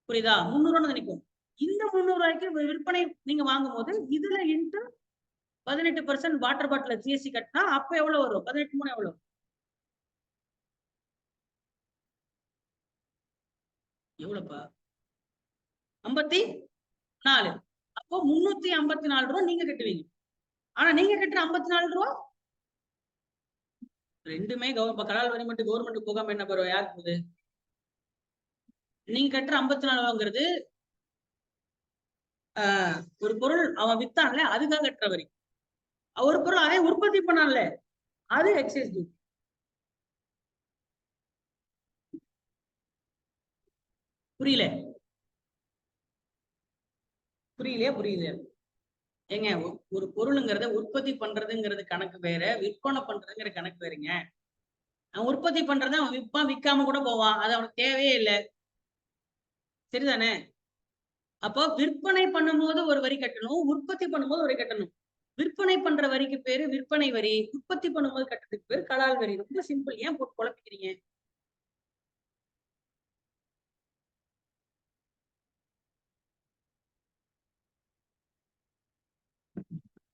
புரியுதா? 300 ரூபான்னு நிற்கும். இந்த 300 ரூபாய்க்கு விற்பனை நீங்க வாங்கும் போது இதுல இன்ட்டு 18% வாட்டர் பாட்டில் ஜிஎஸ்டி கட்டினா அப்ப எவ்வளவு வரும்? 18 எவ்வளவு? எவ்வளவுப்பா? 54. அப்போ 354 ரூபா நீங்க கட்டுவீங்க. ஆனா நீங்க கட்டுற 54 ரூபா ரெண்டுமே கலால் வரி மட்டும் கவர்மெண்ட் போகாம என்ன பரவ யாருக்கு போகுது? நீங்க கட்டுற 54 ரூபாங்கிறது ஒரு பொருள் அவன் வித்தான்ல அதுக்காக கட்டுற வரி. ஒரு பொருள் அதை உற்பத்தி பண்ணான்ல அது எக்ஸைஸ் டியூட்டி. புரியல? புரியலையா? ஏங்க, ஒரு பொருளுங்கிறத உற்பத்தி பண்றதுங்கிறது கணக்கு வேற, விற்பனை பண்றதுங்கிற கணக்கு வேறுங்க. அவன் உற்பத்தி பண்றத அவன் விற்பான், விற்காம கூட போவான், அது அவனுக்கு தேவையே இல்லை. சரிதானே? அப்போ விற்பனை பண்ணும்போது ஒரு வரி கட்டணும், உற்பத்தி பண்ணும்போது ஒரு கட்டணும். விற்பனை பண்ற வரிக்கு பேரு விற்பனை வரி, உற்பத்தி பண்ணும்போது கட்டுறதுக்கு பேரு கலால் வரி. ரொம்ப சிம்பிள். ஏன் போட்டு குழப்பிக்கிறீங்க?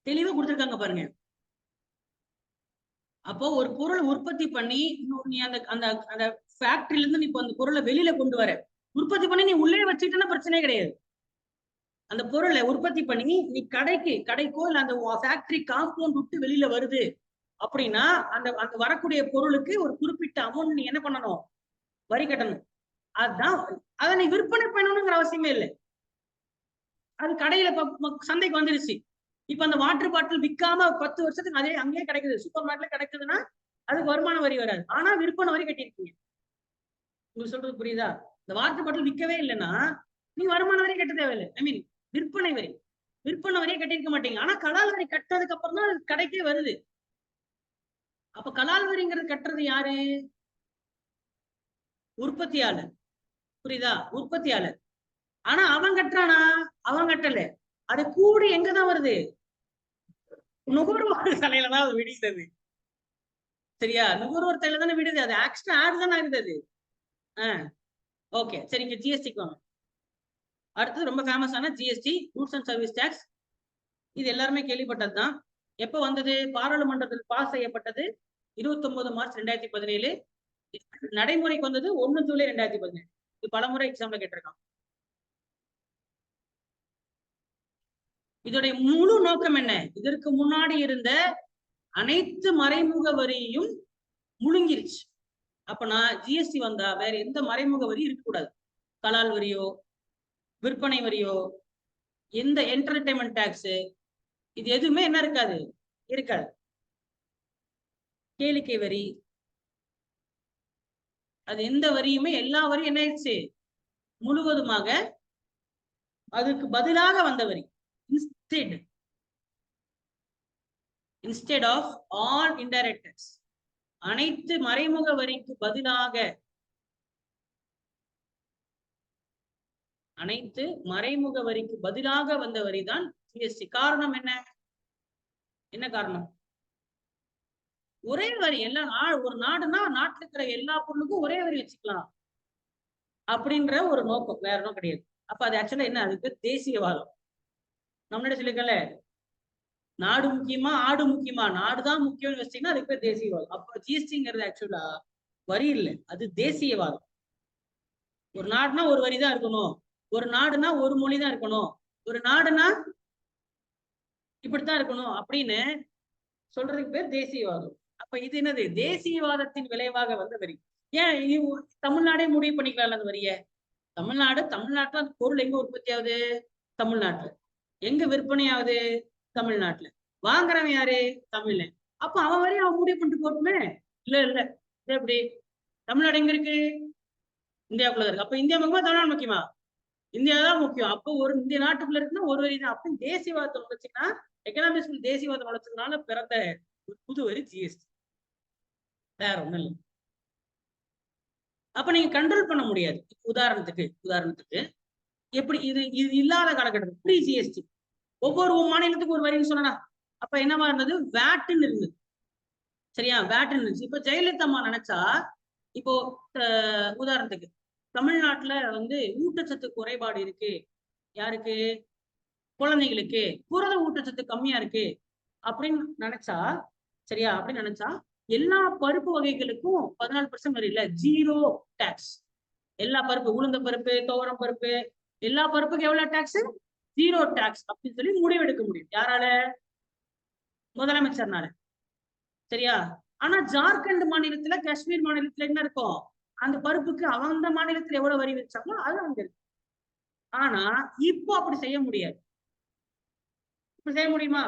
தெளிவா கொடுத்துருக்காங்க பாருங்க. அப்போ ஒரு பொருள் உற்பத்தி பண்ணி நீ அந்த அந்த அந்த ஃபேக்டரியில இருந்து நீ இப்போ அந்த பொருளை வெளியில கொண்டு வர, உற்பத்தி பண்ணி நீ உள்ளே வச்சுக்கிட்டனா பிரச்சனையே கிடையாது. அந்த பொருளை உற்பத்தி பண்ணி நீ கடைக்கோ இல்ல அந்த ஃபேக்டரி காம்பவுண்ட் விட்டு வெளியில வருது அப்படின்னா அந்த அந்த வரக்கூடிய பொருளுக்கு ஒரு குறிப்பிட்ட அமௌண்ட் நீ என்ன பண்ணணும், வரி கட்டணும். அதுதான். அதை நீ விற்பனை பண்ணணுங்கிற அவசியமே இல்லை. அது கடையில சந்தைக்கு வந்துருச்சு. இப்ப அந்த வாட்டர் பாட்டில் விற்காம 10 வருஷத்துக்கு அதே அங்கேயே கிடைக்குது, சூப்பர் மார்க்கெட்ல கிடைக்குதுன்னா அதுக்கு வருமான வரி வராது. ஆனா விற்பனை வரி கட்டியிருக்கீங்க. உங்களுக்கு சொல்றது புரியுதா? இந்த வாட்டர் பாட்டில் விற்கவே இல்லைன்னா நீ வருமான வரி கட்ட தேவையில்லை. ஐ மீன் விற்பனை வரியை கட்டியிருக்க மாட்டீங்க. ஆனா கலால் வரி கட்டுறதுக்கு அப்புறம் தான் கடைக்கே வருது. அப்ப கலால் வரிங்கிறது கட்டுறது யாரு? உற்பத்தியாளர். புரியுதா? உற்பத்தியாளர். ஆனா அவன் கட்டுறானா? அவன் கட்டல. அது கூடி எங்கதான் வருது? நுகர்வோர் தலையில தான் அது விடுகிறது. சரியா? நுகர்வோர் தலையில தானே விடுது. அது ஆக்சுவலா ஆட் தானே ஆகுது. ஓகே, சரி. இங்க ஜிஎஸ்டிக்கு வாங்க. அடுத்தது ரொம்ப ஃபேமஸான GST, goods and service tax. இது எல்லாருமே கேள்விப்பட்டதுதான். எப்ப வந்தது? பாராளுமன்றத்தில் பாஸ் செய்யப்பட்டது 29 மார்ச் 2017. நடைமுறைக்கு வந்தது 1 ஜூலை 2017. இது பலமுறை எக்ஸாம்ல கேட்டிருக்கான். இதோடைய முழு நோக்கம் என்ன? இதற்கு முன்னாடி இருந்த அனைத்து மறைமுக வரியும் முழுங்கிருச்சு. அப்ப நான் ஜிஎஸ்டி வந்தா வேற எந்த மறைமுக வரி இருக்கக்கூடாது. கலால் வரியோ, விற்பனை வரியோ, எந்த என்டர்டைன்மெண்ட் டாக்ஸ், இது எதுவுமே என்ன இருக்காது? கேளிக்கை வரி, அது எந்த வரியுமே, எல்லா வரியும் என்ன ஆயிடுச்சு? முழுவதுமாக அதுக்கு பதிலாக வந்த வரி. Instead of all indirect tax, அனைத்து மறைமுக வரிக்கு பதிலாக அனைத்து மறைமுக வரிக்கு பதிலாக வந்த வரிதான் ஜிஎஸ்டி. காரணம் என்ன? என்ன காரணம்? ஒரே வரி. எல்லாம் ஒரு நாடுனா நாட்டுல இருக்கிற எல்லா பொருளுக்கும் ஒரே வரி வச்சுக்கலாம் அப்படின்ற ஒரு நோக்கம், வேற ஒன்றும் கிடையாது. அப்ப அது ஆக்சுவலா என்ன? அதுக்கு தேசியவாதம். நம்மளோட சொல்லிக்கல, நாடு முக்கியமா ஆடு முக்கியமா, நாடுதான் முக்கியம்னு வச்சீங்கன்னா அதுக்கு பேர் தேசியவாதம். அப்ப ஜிஎஸ்டிங்கிறது ஆக்சுவலா வரி இல்லை, அது தேசியவாதம். ஒரு நாடுனா ஒரு வரி தான் இருக்கணும், ஒரு நாடுனா ஒரு மொழி தான் இருக்கணும், ஒரு நாடுனா இப்படித்தான் இருக்கணும் அப்படின்னு சொல்றதுக்கு பேர் தேசியவாதம். அப்ப இது என்னது? தேசியவாதத்தின் விளைவாக வந்த வரி. ஏன் தமிழ்நாடே முடிவு பண்ணிக்கலாம் அந்த வரிய? தமிழ்நாட்டுல அந்த பொருள் எங்க உற்பத்தி ஆகுது? தமிழ்நாட்டுல. எங்க விற்பனை ஆகுது? தமிழ்நாட்டுல. வாங்குறவன் யாரு? தமிழ்ல. அப்ப அவன் வரையும் அவன் முடிவு பண்ணிட்டு போட்டுமே. இல்ல இல்ல, எப்படி? தமிழ்நாடு எங்க இருக்கு? இந்தியாவுக்குள்ள இருக்கு. அப்ப இந்தியா முக்கியமா தமிழ்நாடு முக்கியமா? இந்தியா தான் முக்கியம். அப்போ ஒரு இந்திய நாட்டுக்குள்ள இருக்குன்னா ஒரு வரி தான். அப்ப தேசியவாதத்தை நுழைச்சுன்னா, எக்கனாமிக்ஸ் தேசியவாதம் நுழைச்சதுனால பிறந்த ஒரு புது வரி ஜிஎஸ்டி. வேற ஒண்ணும் இல்லை. அப்ப நீங்க கண்ட்ரோல் பண்ண முடியாது. உதாரணத்துக்கு எப்படி இது இது இல்லாத காலகட்டத்தில் ப்ரீ ஜிஎஸ்டி ஒவ்வொரு மாநிலத்துக்கும் ஒரு வரின்னு சொன்னா, அப்ப என்னவா இருந்தது? வேட்டுன்னு இருந்தது. சரியா? வேட்டுன்னு இருந்துச்சு. இப்ப ஜெயலலிதா அம்மா நினைச்சா, இப்போ உதாரணத்துக்கு தமிழ்நாட்டுல வந்து ஊட்டச்சத்து குறைபாடு இருக்கு. யாருக்கு? குழந்தைகளுக்கு புரத ஊட்டச்சத்து கம்மியா இருக்கு அப்படின்னு நினைச்சா, சரியா? அப்படின்னு நினைச்சா எல்லா பருப்பு வகைகளுக்கும் 14% வரி இல்ல, 0 டாக்ஸ். எல்லா பருப்பு, உளுந்த பருப்பு, துவரம் பருப்பு, எல்லா பருப்புக்கும் எவ்வளவு டாக்ஸ்? 0 டாக்ஸ் அப்படின்னு சொல்லி முடிவெடுக்க முடியும். யாரால? முதலமைச்சர்னால. சரியா? ஆனா ஜார்க்கண்ட் மாநிலத்துல, காஷ்மீர் மாநிலத்துல என்ன இருக்கும்? அந்த பருப்புக்கு அந்த மாநிலத்துல எவ்வளவு வரி வச்சாங்களோ அது அங்க இருக்கு. ஆனா இப்போ அப்படி செய்ய முடியாது. இப்படி செய்ய முடியுமா?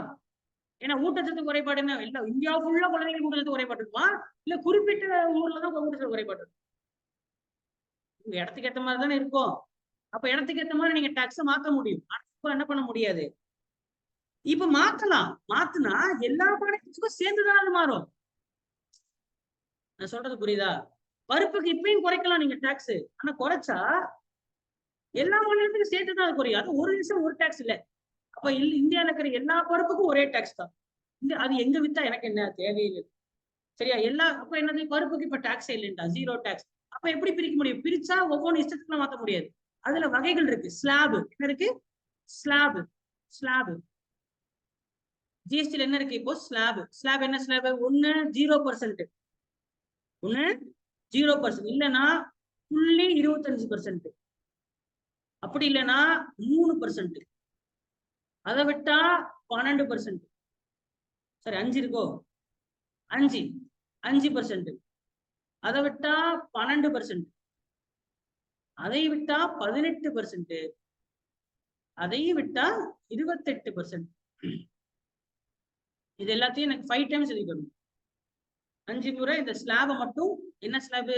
ஏன்னா ஊட்டச்சத்து குறைபாடு என்ன இல்ல, இந்தியா ஃபுல்லா குழந்தைங்களுக்கு ஊட்டச்சத்து குறைபாடு இருக்குமா? இல்ல குறிப்பிட்ட ஊர்லதான் ஊட்டச்சத்து குறைபாடு இருக்கும். உங்க இடத்துக்கு ஏற்ற மாதிரி தானே இருக்கும். அப்ப இடத்துக்கு ஏற்ற மாதிரி நீங்க டாக்ஸ் மாத்த முடியும். இப்ப என்ன பண்ண முடியாது. இப்ப மாத்தலாம். மாத்துனா எல்லா மாநிலத்துக்கும் சேர்ந்துதான் அது மாறும். நான் சொல்றது புரியுதா? பருப்புக்கு இப்பயும் குறைக்கலாம் நீங்க டாக்ஸ். ஆனா குறைச்சா எல்லா மாநிலத்துக்கும் சேர்த்துதான் அது குறையும். அது ஒரு நிமிஷம் ஒரு டாக்ஸ் இல்ல. அப்ப இந்தியால இருக்கிற எல்லா பருப்புக்கும் ஒரே டாக்ஸ் தான். அது எங்க வித்தா எனக்கு என்ன தேவையில்லை. சரியா? அப்ப என்னது? பருப்புக்கு இப்ப டாக்ஸ் இல்லைண்டா, 0 டாக்ஸ். அப்ப எப்படி பிரிக்க முடியும்? பிரிச்சா ஒவ்வொன்று இஷ்டத்துக்குலாம் மாத்த முடியாது. அதுல வகைகள் இருக்கு. ஸ்லாப் என்ன இருக்கு? ஸ்லாப் ஸ்லாப் ஜிஎஸ்டில என்ன இருக்கு? இப்போ ஸ்லாப் என்ன ஸ்லாப்? ஒண்ணு 0%, ஒண்ணு 0%, இல்லைன்னா 0.25%, அப்படி இல்லைன்னா 3%, அதை விட்டா 12%. சரி, 5 இருக்கோ? 5%, அதை விட்டா 12%, அதை விட்டா 18%, அதையும் விட்டா 28%. இது எல்லாத்தையும் எனக்கு 5 டைம்ஸ் எழுதிக்கணும். 5 முறை இந்த ஸ்லாபை மட்டும். என்ன ஸ்லாபு?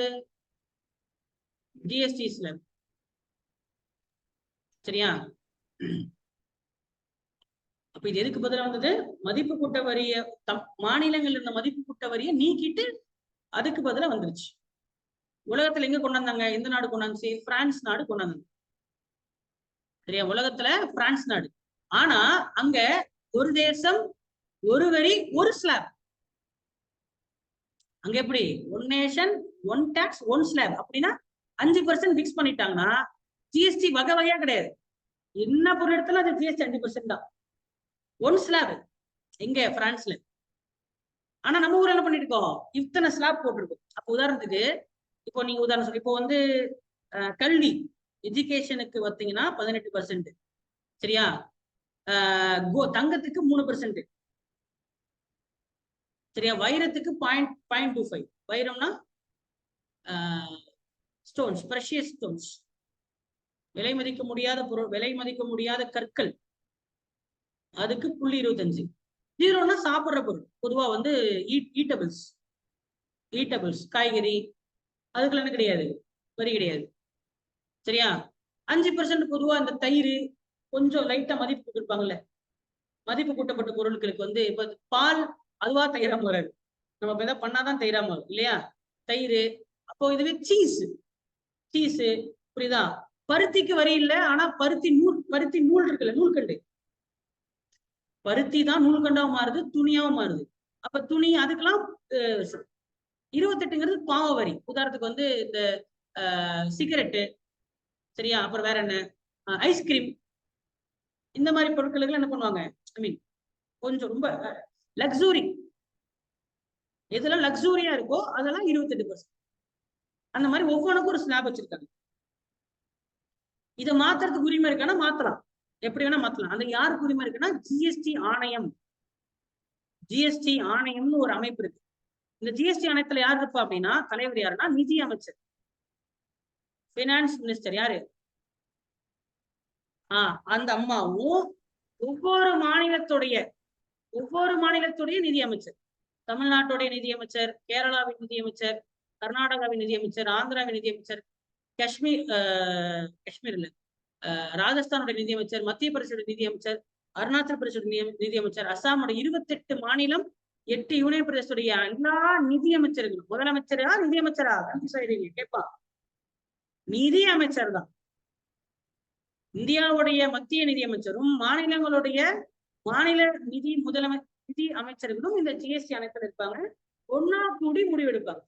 GST slab. சரியா? அப்ப இது எதுக்கு பதிலா வந்தது? மதிப்பு கூட்ட வரிய மாநிலங்கள் இருந்த மதிப்பு கூட்ட வரியை நீக்கிட்டு அதுக்கு பதிலா வந்துருச்சு. உலகத்துல எங்க கொண்டாந்தாங்க? எந்த நாடு கொண்டாந்துச்சு? பிரான்ஸ் நாடு கொண்டாந்தாங்க. சரியா? உலகத்துல பிரான்ஸ் நாடு. ஆனா அங்க ஒரு தேசம் ஒரு வரி ஒரு ஸ்லாப். அங்க எப்படி? One nation one tax one slab. அப்படின்னா 5% பிக்ஸ் பண்ணிட்டாங்கன்னா ஜிஎஸ்டி வகை வகையா கிடையாது. என்ன பொருள் எடுத்தாலும் அது ஜிஎஸ்டி 5% தான். ஒன் ஸ்லாப் எங்க? பிரான்ஸ்ல. ஆனா நம்ம ஊர்ல என்ன பண்ணிட்டு இருக்கோம்? இத்தனை ஸ்லாப் போட்டிருக்கோம். அப்ப உதாரணத்துக்கு இப்போ நீங்க உதாரணம் சொல்லி இப்போ வந்து கல்வி எஜுகேஷனுக்கு பார்த்தீங்கன்னா 18%. சரியா? தங்கத்துக்கு 3%. சரியா? வைரத்துக்கு 0.25. வைரம்னா ஸ்டோன்ஸ், பிரஷியஸ் ஸ்டோன்ஸ், விலை மதிக்க முடியாத பொருள், விலை மதிக்க முடியாத கற்கள், அதுக்கு 0.25. 0னா சாப்பிடுற பொருள், பொதுவா வந்து ஈட்டபிள்ஸ் காய்கறி, அதுக்குள்ள என்ன கிடையாது? வரி கிடையாது. சரியா? 5% பொதுவா இந்த தயிர், கொஞ்சம் லைட்டா மதிப்பு கூட்டிருப்பாங்கல்ல, மதிப்பு கூட்டப்பட்ட பொருட்களுக்கு வந்து இப்ப பால் அதுவா தயிராம வராது. நம்ம இப்ப எதாவது பண்ணாதான் தயிராம வரும் இல்லையா? தயிர். அப்போ இதுவே சீஸ், புரியுதா? பருத்திக்கு வரி இல்லை, ஆனா பருத்தி நூல் இருக்குல்ல, நூல்கண்டு, பருத்தி தான் நூல்கண்டாவும் மாறுது, துணியாவும் மாறுது. அப்ப துணி அதுக்கெல்லாம் 28ங்கிறது பாவ வரி. உதாரணத்துக்கு வந்து இந்த சிகரெட்டு, சரியா, அப்புறம் வேற என்ன, ஐஸ்கிரீம், இந்த மாதிரி பொருட்களுக்கு என்ன பண்ணுவாங்க, ஐ மீன் கொஞ்சம் ரொம்ப லக்ஸூரி, எதெல்லாம் லக்ஸூரியா இருக்கோ அதெல்லாம் 28%. அந்த மாதிரி ஒவ்வொன்றுக்கும் ஒரு ஸ்லாப் வச்சிருக்காங்க. இதை மாத்துறதுக்கு உரிமை இருக்கானா மாத்தலாம், எப்படி வேணா மாத்தலாம். அந்த யாருக்கு உரிமை இருக்குன்னா ஜிஎஸ்டி ஆணையம், ஜிஎஸ்டி ஆணையம்னு ஒரு அமைப்பு இருக்கு. இந்த ஜிஎஸ்டி ஆணையத்துல யார் இருப்பா அப்படின்னா, தலைவர் யாருன்னா நிதி அமைச்சர், பினான்ஸ் மினிஸ்டர். யாரு? அந்த அம்மாவும் ஒவ்வொரு மாநிலத்துடைய நிதி அமைச்சர், தமிழ்நாட்டுடைய நிதி அமைச்சர், கேரளாவின் நிதி அமைச்சர், கர்நாடகாவின் நிதி அமைச்சர், ஆந்திராவின் நிதி அமைச்சர், காஷ்மீர் இல்ல, ராஜஸ்தானுடைய நிதி அமைச்சர், மத்திய பிரதேச நிதி அமைச்சர், அருணாச்சல பிரதேச நிதி அமைச்சர், அசாமுடைய 28 மாநிலம், 8 யூனியன் பிரதேசத்துடைய எல்லா நிதி அமைச்சர்களும், முதலமைச்சரா நிதி அமைச்சரா கேட்பா, நிதி அமைச்சர் தான். இந்தியாவுடைய மத்திய நிதி அமைச்சரும் மாநிலங்களுடைய மாநில நிதி அமைச்சர்களும் இந்த ஜிஎஸ்டி ஆணையத்தில் இருப்பாங்க. ஒன்னா கூடி முடிவெடுப்பாங்க.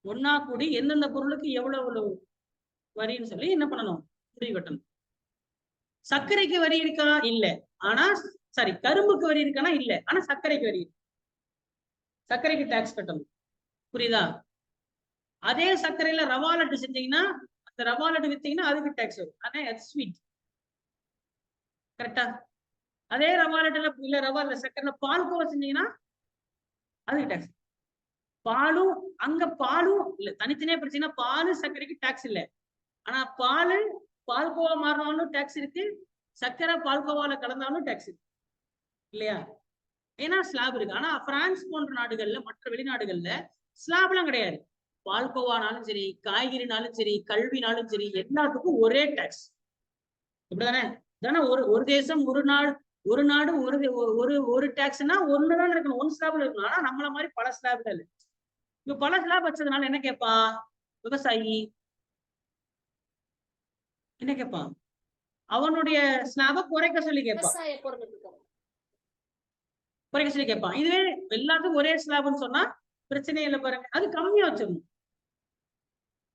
ஒன்னா கூடி எந்தெந்த பொருளுக்கு எவ்வளவு வரின்னு சொல்லி என்ன பண்ணணும், முடிவு கட்டணும். சர்க்கரைக்கு வரி இருக்கா? இல்ல. ஆனா சாரி, கரும்புக்கு வரி இருக்கானா? இல்ல. ஆனா சர்க்கரைக்கு வரி, சர்க்கரைக்கு டாக்ஸ் கட்டணும். புரியுதா? அதே சர்க்கரையில ரவா லட்டு செஞ்சீங்கன்னா, அந்த ரவா லட்டு வித்தீங்கன்னா அதுக்கு டாக்ஸ் வரும். ஆனா அது ஸ்வீட், கரெக்டா? அதே ரவா லட்டுல இல்ல, ரவா இல்ல, சர்க்கரையில பால்கோவா செஞ்சீங்கன்னா அதுக்கு டாக்ஸ். பாலும் இல்ல, தனித்தனியா பிரச்சனை. பாலு சர்க்கரைக்கு டாக்ஸ் இல்ல, ஆனா பால்கோவா மாறினாலும் டாக்ஸ் இருக்கு, சர்க்கரை பால்கோவால கலந்தாலும் டாக்ஸ் இருக்கு, இல்லையா? ஏன்னா ஸ்லாப் இருக்கு. ஆனா பிரான்ஸ் போன்ற நாடுகள்ல, மற்ற வெளிநாடுகள்ல ஸ்லாப் எல்லாம் கிடையாது. பால்கோவானாலும் சரி, காய்கறினாலும் சரி, கல்வினாலும் சரி, எல்லாத்துக்கும் ஒரே டாக்ஸ். இப்படிதானே? ஒரு தேசம் ஒரு நாடு ஒரு டாக்ஸ்னா ஒண்ணுதான் இருக்கணும், ஒன் ஸ்லாப்ல இருக்கணும். ஆனா நம்மள மாதிரி பல ஸ்லாப்ல இல்லை. இப்ப பல ஸ்லாப் வச்சதுனால என்ன கேட்பான் விவசாயி? என்ன கேட்பான்? அவனுடைய ஸ்லாப குறைக்க சொல்லி கேட்பான், இதுவே எல்லாத்துக்கும் ஒரே ஸ்லாப்னு சொன்னா பிரச்சனையே இல்லை பாருங்க. அது கம்மியா வச்சிடணும்,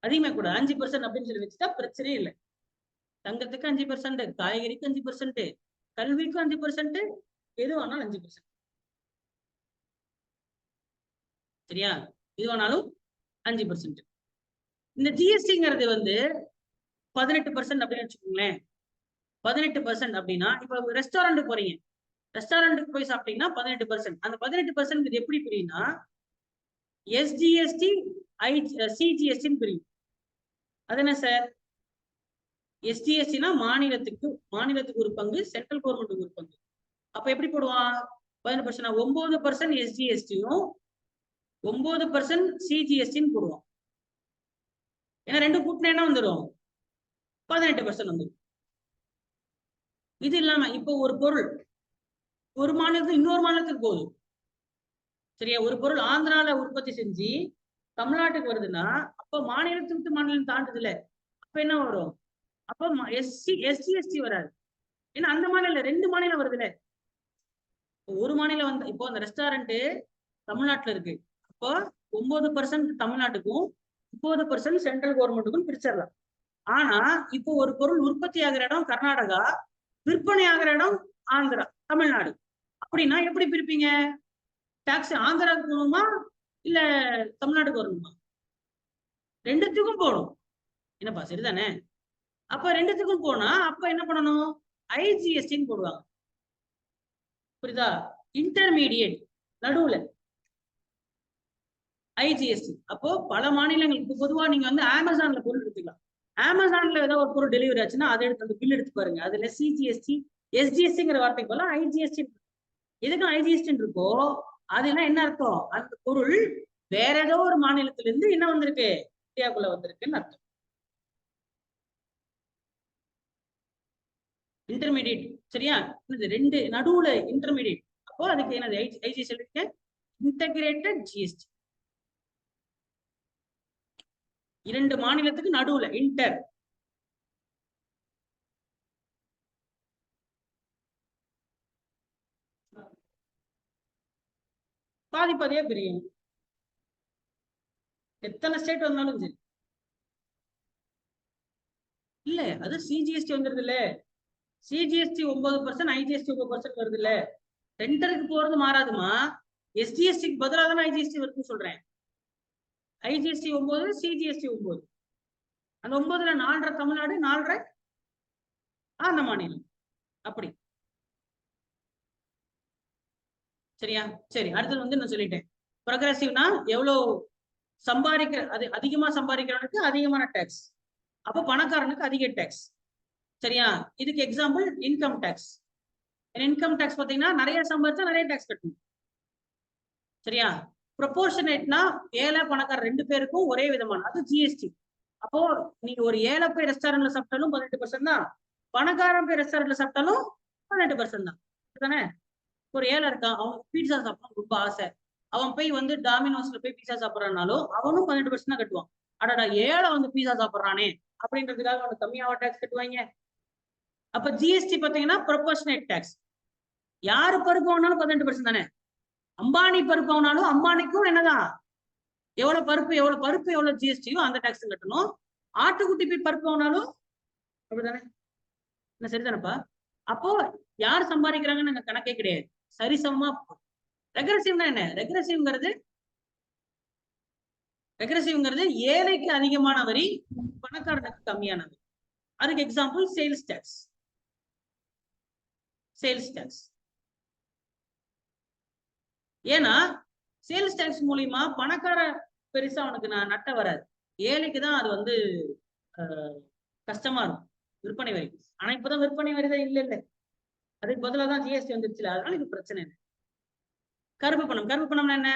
அதிகமா கூட 5% அப்படின்னு சொல்லி வச்சுட்டா பிரச்சனையே இல்லை. தங்கத்துக்கு 5%, காய்கறிக்கு 5%, கல்விக்கு 5%, எது வேணாலும் 5%. சரியா? இது வேணாலும் 5%. இந்த ஜிஎஸ்டிங்கிறது வந்து 18% அப்படின்னு வச்சுக்கோங்களேன். 18% அப்படின்னா, இப்ப ரெஸ்டாரண்ட் போறீங்க, ரெஸ்டாரண்ட்டுக்கு போய் சாப்பிட்டீங்கன்னா 18%. அந்த 18% எப்படி பிரியும்னா, எஸ்ஜிஎஸ்டி, சிஜிஎஸ்டின்னு பிரியும். அது என்ன சார்? எஸ்ஜிஎஸ்டினா மாநிலத்துக்கு ஒரு பங்கு, சென்ட்ரல் கவர்மெண்ட்டுக்கு ஒரு பங்கு. அப்ப எப்படி போடுவான்? 18%, 9% எஸ்ஜிஎஸ்டியும் 9% சிஜிஎஸ்டின்னு போடுவான். ஏன்னா ரெண்டும் கூட்டினா என்ன வந்துடும்? 18% வந்துடும். இது இல்லாம இப்போ ஒரு பொருள் ஒரு மாநிலத்துக்கு இன்னொரு மாநிலத்துக்கு போகுது, சரியா? ஒரு பொருள் ஆந்திரால உற்பத்தி செஞ்சு தமிழ்நாட்டுக்கு வருதுன்னா, அப்ப மாநிலத்துக்கு மாநிலம் தாண்டுதுல, அப்ப என்ன வரும்? அப்ப எஸ்ஜிஎஸ்டி வராது. ஏன்னா அந்த மாநிலம் 2 மாநிலம் வருதுல. ஒரு மாநிலம் வந்து, இப்போ அந்த ரெஸ்டாரண்ட் தமிழ்நாட்டுல இருக்கு, அப்போ 9% தமிழ்நாட்டுக்கும் 9% சென்ட்ரல் கவர்மெண்ட்டுக்கும் பிரிச்சிடலாம். ஆனா இப்போ ஒரு பொருள் உற்பத்தி ஆகிற இடம் கர்நாடகா, விற்பனை ஆகிற இடம் ஆந்திரா, தமிழ்நாடு. அப்படின்னா எப்படி பிரிப்பீங்க? டாக்ஸ் ஆந்திராவுக்கு போகணுமா இல்ல தமிழ்நாட்டுக்கு வரணுமா? ரெண்டுத்துக்கும் போகணும். என்னப்பா சரிதானே? அப்ப ரெண்டுத்துக்கும் போனா அப்ப என்ன பண்ணணும்? ஐஜிஎஸ்டின்னு போடுவாங்க. புரியுதா? இன்டர்மீடியேட், நடுவுல ஐஜிஎஸ்டி. அப்போ பல மாநிலங்களுக்கு பொதுவா நீங்க வந்து அமேசான்ல பொருள் எடுத்துக்கலாம். அமேசான்ல ஏதாவது ஒரு பொருள் டெலிவரி ஆச்சுன்னா அதை எடுத்து அந்த பில் எடுத்து பாருங்க. அதுல சிஜிஎஸ்டி, எஸ்ஜிஎஸ்டிங்கிற வார்த்தைக்கு போல ஐஜிஎஸ்டி. எதுக்கும் ஐஜிஎஸ்டி இருக்கோ அதெல்லாம் என்ன அர்த்தம்? அந்த பொருள் வேற ஏதோ ஒரு மாநிலத்தில இருந்து என்ன வந்திருக்கு, இந்தியாவுக்குள்ள வந்திருக்குன்னு அர்த்தம். இன்டர்மீடியேட், சரியா? ரெண்டு நடுவுல இன்டர்மீடியேட். அப்போ அதுக்கு என்னது? ஐஜிஎஸ்டி இருக்கு, இன்டகிரேட்டட் ஜிஎஸ்டி. 2 மாநிலத்துக்கு நடுவுல இன்டர். பாதிப்பதையே பிரியும். எத்தனை ஸ்டேட் வந்தாலும் சரி. இல்ல அது சிஜிஎஸ்டி வந்துருது இல்ல, சிஜிஎஸ்டி 9%, ஐஜிஎஸ்டி 9% வருது இல்ல. சென்டருக்கு போறது மாறாதுமா. எஸ்ஜிஎஸ்டிக்கு பதிலாக தானே ஐஜிஎஸ்டி வருதுன்னு சொல்றேன். IGST 9, CGST 9. அந்த 9ல 4.5 தமிழ்நாடு, 4.5 அந்த மாநிலம். அப்படி சரியா? சரி, அடுத்தது வந்து நான் சொல்லிட்டேன். ப்ரொக்ரெசிவ்னா எவ்வளவு சம்பாதிக்க, அது அதிகமா சம்பாதிக்கிறவனுக்கு அதிகமான டேக்ஸ், அப்ப பணக்காரனுக்கு அதிக டேக்ஸ். சரியா? இதுக்கு example income tax. Income tax பாத்தீங்கன்னா நிறைய சம்பாதிச்சா நிறைய டேக்ஸ் கட்டணும். சரியா? ப்ரொபோர்ஷனேட்னா ஏழை பணக்கார 2 பேருக்கும் ஒரே விதமான, அது ஜிஎஸ்டி. அப்போ நீங்க ஒரு ஏழை போய் ரெஸ்டாரண்ட்ல சாப்பிட்டாலும் 18% தான், பணக்காரன் போய் ரெஸ்டாரண்ட்ல சாப்பிட்டாலும் 18% தான். தானே? ஒரு ஏழை இருக்கான், அவனுக்கு பீட்சா சாப்பிடணும் ரொம்ப ஆசை, அவன் போய் வந்து டாமினோஸ்ல போய் பீட்சா சாப்பிட்றானாலும் அவனும் 18% தான் கட்டுவான். அடடா ஏழை வந்து பீட்சா சாப்பிட்றானே அப்படின்றதுக்காக அவனுக்கு கம்மியாவா டேக்ஸ் கட்டுவாங்க? அப்ப ஜிஎஸ்டி பாத்தீங்கன்னா ப்ரொபோர்ஷனேட் டேக்ஸ். யாரு பருப்பு வாங்கினாலும் 18% தானே. அம்பானி பருப்பு வாங்கினாலும் அம்பானிக்கும் என்னதான், எவ்வளவு பருப்பு எவ்வளவு ஜிஎஸ்டியோ அந்த டாக்ஸ் கட்டணும். ஆட்டுக்குட்டி போய் பருப்பு வாங்கினாலும் அப்படிதானே? என்ன சரிதானப்பா? அப்போ யார் சம்பாதிக்கிறாங்கன்னு எனக்கு கணக்கே கிடையாது, சரிசமமா. ரெக்ரெசிவ்னா என்ன? ரெக்ரெசிவ்ங்கிறது ஏழைக்கு அதிகமான வரி, பணக்காரனுக்கு கம்மியான வரி. அதுக்கு எக்ஸாம்பிள் சேல்ஸ் டாக்ஸ். ஏன்னா சேல்ஸ் டாக்ஸ் மூலியமா பணக்கார பெருசா அவனுக்கு நட்ட வராது, ஏழைக்கு தான் அது வந்து கஷ்டமா இருக்கும் விற்பனை வரி. ஆனா இப்பதான் விற்பனை வரி தான் இல்ல, அதுக்கு பதிலாக தான் ஜிஎஸ்டி வந்துருச்சுல, அதனால இது பிரச்சனை இல்லை. கருப்பு பணம்னா என்ன?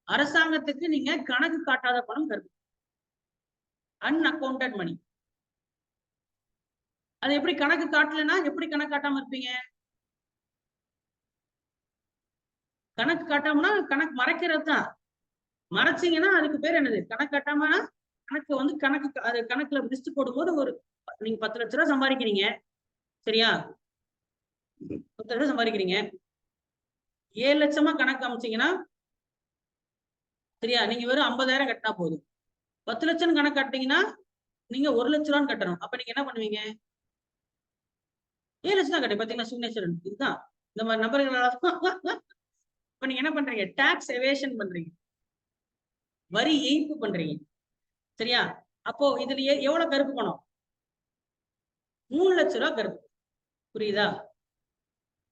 அரசாங்கத்துக்கு நீங்க கணக்கு காட்டாத பணம் கருப்பு, அன்அக்கௌண்டட் மணி. அது எப்படி கணக்கு காட்டலன்னா எப்படி கணக்கு காட்டாம இருப்பீங்க? கணக்கு காட்டாமனா கணக்கு மறைக்கிறது தான். மறைச்சிங்கன்னா அதுக்கு பேர் என்னது? கணக்கு காட்டாம கணக்கு வந்து அது கணக்குல லிஸ்ட் போடும்போது ஒரு நீங்க 10 லட்ச ரூபாய் சம்பாதிக்கிறீங்க, சரியா? 10 லட்சம் சம்பாதிக்கிறீங்க, 7 லட்சமா கணக்கு அமைச்சீங்கன்னா சரியா, நீங்க வெறும் 50,000 கட்டினா போதும். 10 லட்சம் கணக்கு காட்டினீங்கன்னா நீங்க 1 லட்ச ரூபான்னு கட்டணும். அப்ப நீங்க என்ன பண்ணுவீங்க? 7 லட்சம் தான் கட்டி. பாத்தீங்கன்னா சிக்னேச்சர் இதுதான் இந்த மாதிரி நபர்கள். இப்ப நீங்க என்ன பண்றீங்க? டாக்ஸ் எவேஷன் பண்றீங்க, வரி ஏய்ப்பு பண்றீங்க. சரியா? அப்போ இதுல எவ்வளவு கருப்பு பணம்? 3 லட்ச ரூபாய் கருப்பு. புரியுதா?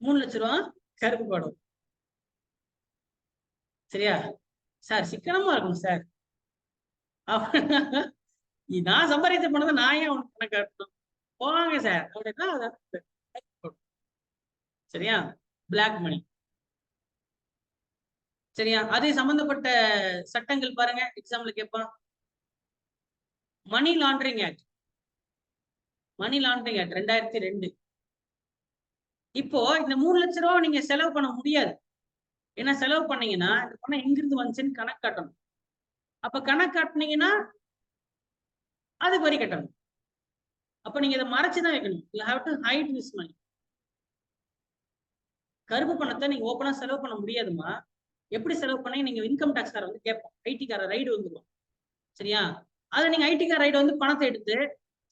3 லட்ச ரூபாய் கருப்பு பணம். சரியா? சார் சிக்கனமா இருக்கும் சார். நான் சம்பாதித்த பணத்தை நான் ஏன் அவனுக்கு கணக்கு காட்டணும்? போவாங்க சார் அப்படின்னா. சரியா? Black money. சரியா? அது சம்பந்தப்பட்ட சட்டங்கள் பாருங்க, எக்ஸாம்பிள் கேட்பான். Money laundering act 2002. இப்போ இந்த 3 லட்ச ரூபாய் நீங்க செலவு பண்ண முடியாது. ஏன்னா செலவு பண்ணீங்கன்னா இந்த பணம் எங்கிருந்து வந்துச்சுன்னு கணக்கு காட்டணும். அப்ப கணக்கு காட்டினீங்கன்னா அது வரி கட்டணும். அப்ப நீங்க இதை மறைச்சுதான் வைக்கணும். You have to hide this money. கருப்பு பணத்தை நீங்க ஓப்பனா செலவு பண்ண முடியாதுமா. எப்படி செலவு பண்ணி நீங்க இன்கம் டாக்ஸ் கார வந்து கேட்போம், ஐடி கார ரைடு வந்துடும். சரியா? அதை நீங்க ஐடி கார ரைடு வந்து பணத்தை எடுத்து,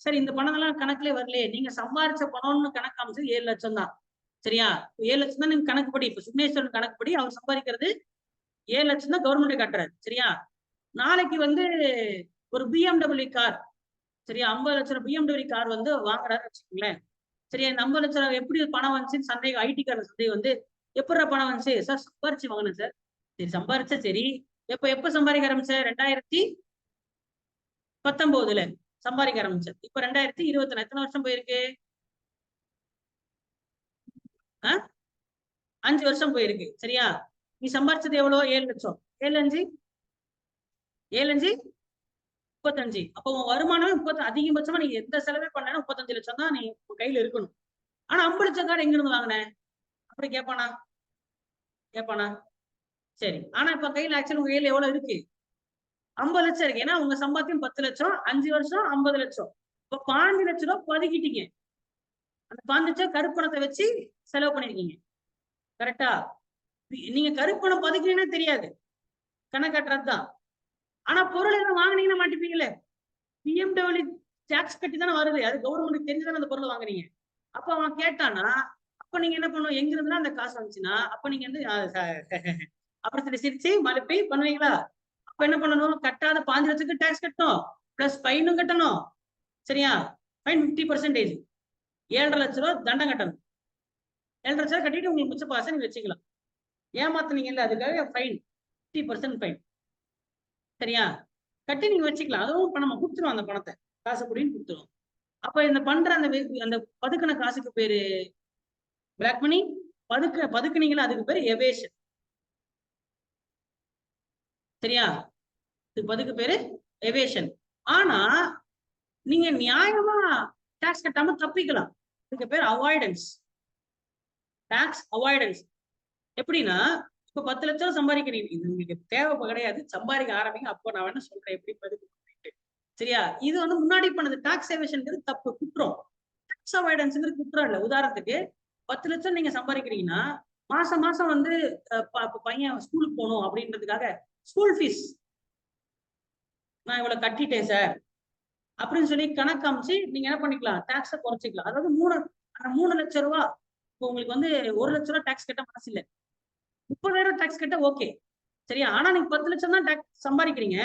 சரி இந்த பணம் எல்லாம் கணக்குல வரலையே, நீங்க சம்பாரிச்ச பணம்னு கணக்கு அமைச்சது 7 லட்சம் தான். சரியா? 7 லட்சம் தான் நீங்க கணக்குப்படி, இப்ப சுக்னேஸ்வரன் கணக்குப்படி அவர் சம்பாதிக்கிறது 7 லட்சம் தான் கவர்மெண்ட் கட்டுறாரு. சரியா? நாளைக்கு வந்து ஒரு பிஎம்டபிள்யூ கார், சரியா, 50 லட்சம் பிஎம்டபிள்யூ கார் வந்து வாங்குறாரு வச்சுக்கோங்களேன். சரியா? இந்த 50 லட்சம் எப்படி பணம் வந்துச்சுன்னு சந்தேகம், ஐடி கார சந்தேகம் வந்து எப்படி பணம் வந்துச்சு சார்? சம்பாரிச்சு வாங்கினேன் சார். சரி சம்பாரிச்சா சரி, எப்ப சம்பாதிக்க ஆரம்பிச்ச? 2019 சம்பாதிக்க ஆரம்பிச்ச. இப்ப 2024, எத்தனை வருஷம் போயிருக்கு? 5 வருஷம் போயிருக்கு. சரியா? நீ சம்பாரிச்சது எவ்வளவு? 7 லட்சம். 7 5 35. அப்போ உன் வருமானம் அதிகபட்சமா நீ எந்த செலவே பண்ணா 35 லட்சம் தான் நீ கையில இருக்கணும். ஆனா 50 லட்சம் கார்டு எங்க இருந்து வாங்கின? அப்படி கேட்பானா? சரி, ஆனா இப்ப கையில ஆக்சுவலி உங்க கையில எவ்வளவு இருக்கு? 50 லட்சம் இருக்கு. ஏன்னா உங்க சம்பாத்தியம் 10 லட்சம், 5 வருஷம் 50 லட்சம். இப்ப 5 லட்சம் ரூபாய் பதுக்கிட்டீங்க. அந்த 5 லட்சம் கருப்பணத்தை வச்சு செலவு பண்ணிருக்கீங்க. கரெக்டா? நீங்க கருப்பணம் பதுக்கிறீங்கன்னு தெரியாது, கணக்காட்டுறதுதான். ஆனா பொருள் எல்லாம் வாங்கினீங்கன்னா மாட்டிப்பீங்கல்ல. BMW டாக்ஸ் கட்டி தானே வருது, அது கவர்மெண்ட் தெரிஞ்சுதானே அந்த பொருளை வாங்குறீங்க. அப்ப அவன் கேட்டானா, அப்ப நீங்க என்ன பண்ணுவோம், எங்க இருந்துன்னா அந்த காசு வந்துச்சுன்னா, அப்ப நீங்க வந்து அப்படி சொல்லி சிரிச்சு மழுப்பி பண்ணுவீங்களா? அப்ப என்ன பண்ணணும், கட்டாத 5 லட்சத்துக்கு டாக்ஸ் கட்டணும், பிளஸ் ஃபைனும் கட்டணும். சரியா? ஃபைன் 50%. 7,5 லட்சம் ரூபாய் தண்டம் கட்டணும். 7,5 லட்சம் கட்டிட்டு உங்களுக்கு மிச்ச பாசம் நீங்க வச்சுக்கலாம். ஏமாத்துனீங்கல்ல, அதுக்காக ஃபைன் 50% ஃபைன். சரியா? கட்டி நீங்க வச்சுக்கலாம். அதுவும் இப்ப நம்ம கொடுத்துருவோம், அந்த பணத்தை காசு புடின்னு கொடுத்துருவோம். அப்ப இந்த பண்ற அந்த பதுக்கின காசுக்கு பேரு பிளாக் மணி. பதுக்குனீங்களா, அதுக்கு பேரு எவேஷன். சரியா? பதுக்கு பேரு எவேஷன். ஆனா நீங்க நியாயமா டாக்ஸ் கட்டாம தப்பிக்கலாம், இதுக்கு பேர் அவாய்டன்ஸ். டாக்ஸ் அவாய்டன்ஸ் எப்படின்னா, இப்ப 10 லட்சம் சம்பாதிக்கிறீங்க, இது உங்களுக்கு தேவை கிடையாது, சம்பாதிக்க ஆரம்பிங்க, அப்போ நான் வேணா சொல்றேன் எப்படி பதுக்கு. சரியா? இது வந்து முன்னாடி பண்ணது டாக்ஸ் எவேஷன்ங்கிறது தப்பு, குற்றம். டாக்ஸ் அவாய்டன்ஸ்ங்கிறது குற்றம் இல்ல. உதாரணத்துக்கு 10 லட்சம் நீங்க சம்பாதிக்கிறீங்கன்னா, மாசம் மாசம் வந்து பையன் ஸ்கூலுக்கு போகணும் அப்படின்றதுக்காக ஸ்கூல் ஃபீஸ் நான் இவ்வளவு கட்டிட்டேன் சார் அப்படின்னு சொல்லி கணக்கு காமிச்சு நீங்க என்ன பண்ணிக்கலாம், டாக்ஸை குறைச்சிக்கலாம். அதாவது 3 லட்சம் ரூபாய், இப்போ உங்களுக்கு வந்து 1 லட்சம் ரூபாய் டாக்ஸ் கட்ட மனசு இல்ல, 30,000 டாக்ஸ் கட்ட ஓகே. சரியா? ஆனா நீங்க 10 லட்சம் தான் டாக்ஸ் சம்பாதிக்கிறீங்க,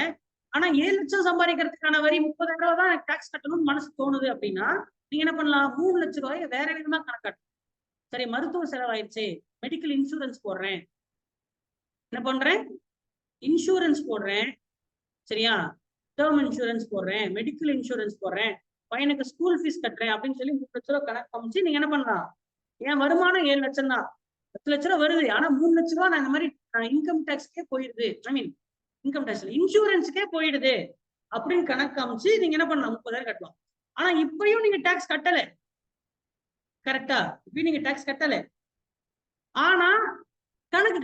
ஆனா 7 லட்சம் சம்பாதிக்கிறதுக்கான வரி 30,000 ரூபாய் தான் டாக்ஸ் கட்டணும்னு மனசு தோணுது அப்படின்னா, நீங்க என்ன பண்ணலாம், 3 லட்சம் ரூபாய் வேற விதமா கணக்காட்டணும். சரி, மருத்துவ செலவாயிடுச்சு, மெடிக்கல் இன்சூரன்ஸ் போடுறேன், என்ன பண்றேன், இன்சூரன்ஸ் போடுறேன். சரியா? டேர்ம் இன்சூரன்ஸ் போடுறேன், மெடிக்கல் இன்சூரன்ஸ் போடுறேன், பையனுக்கு ஸ்கூல் ஃபீஸ் கட்டுறேன் அப்படின்னு சொல்லி 3 லட்ச ரூபாய் கணக்கு காமிச்சு நீங்க என்ன பண்ணலாம், என் வருமானம் 7 லட்சம் தான், 10 லட்ச ரூபாய் வருது, ஆனா 3 லட்ச ரூபாய் நான் இந்த மாதிரி இன்கம் டாக்ஸ்க்கே போயிடுது, இன்கம் டாக்ஸ் இன்சூரன்ஸுக்கே போயிடுது அப்படின்னு கணக்கு காமிச்சு நீங்க என்ன பண்ணலாம், 30,000 கட்டலாம். ஆனா இப்பயும் நீங்க டாக்ஸ் கட்டல. கரெக்டா? இப்பயும் நீங்க டாக்ஸ் கட்டல, ஆனா கணக்கு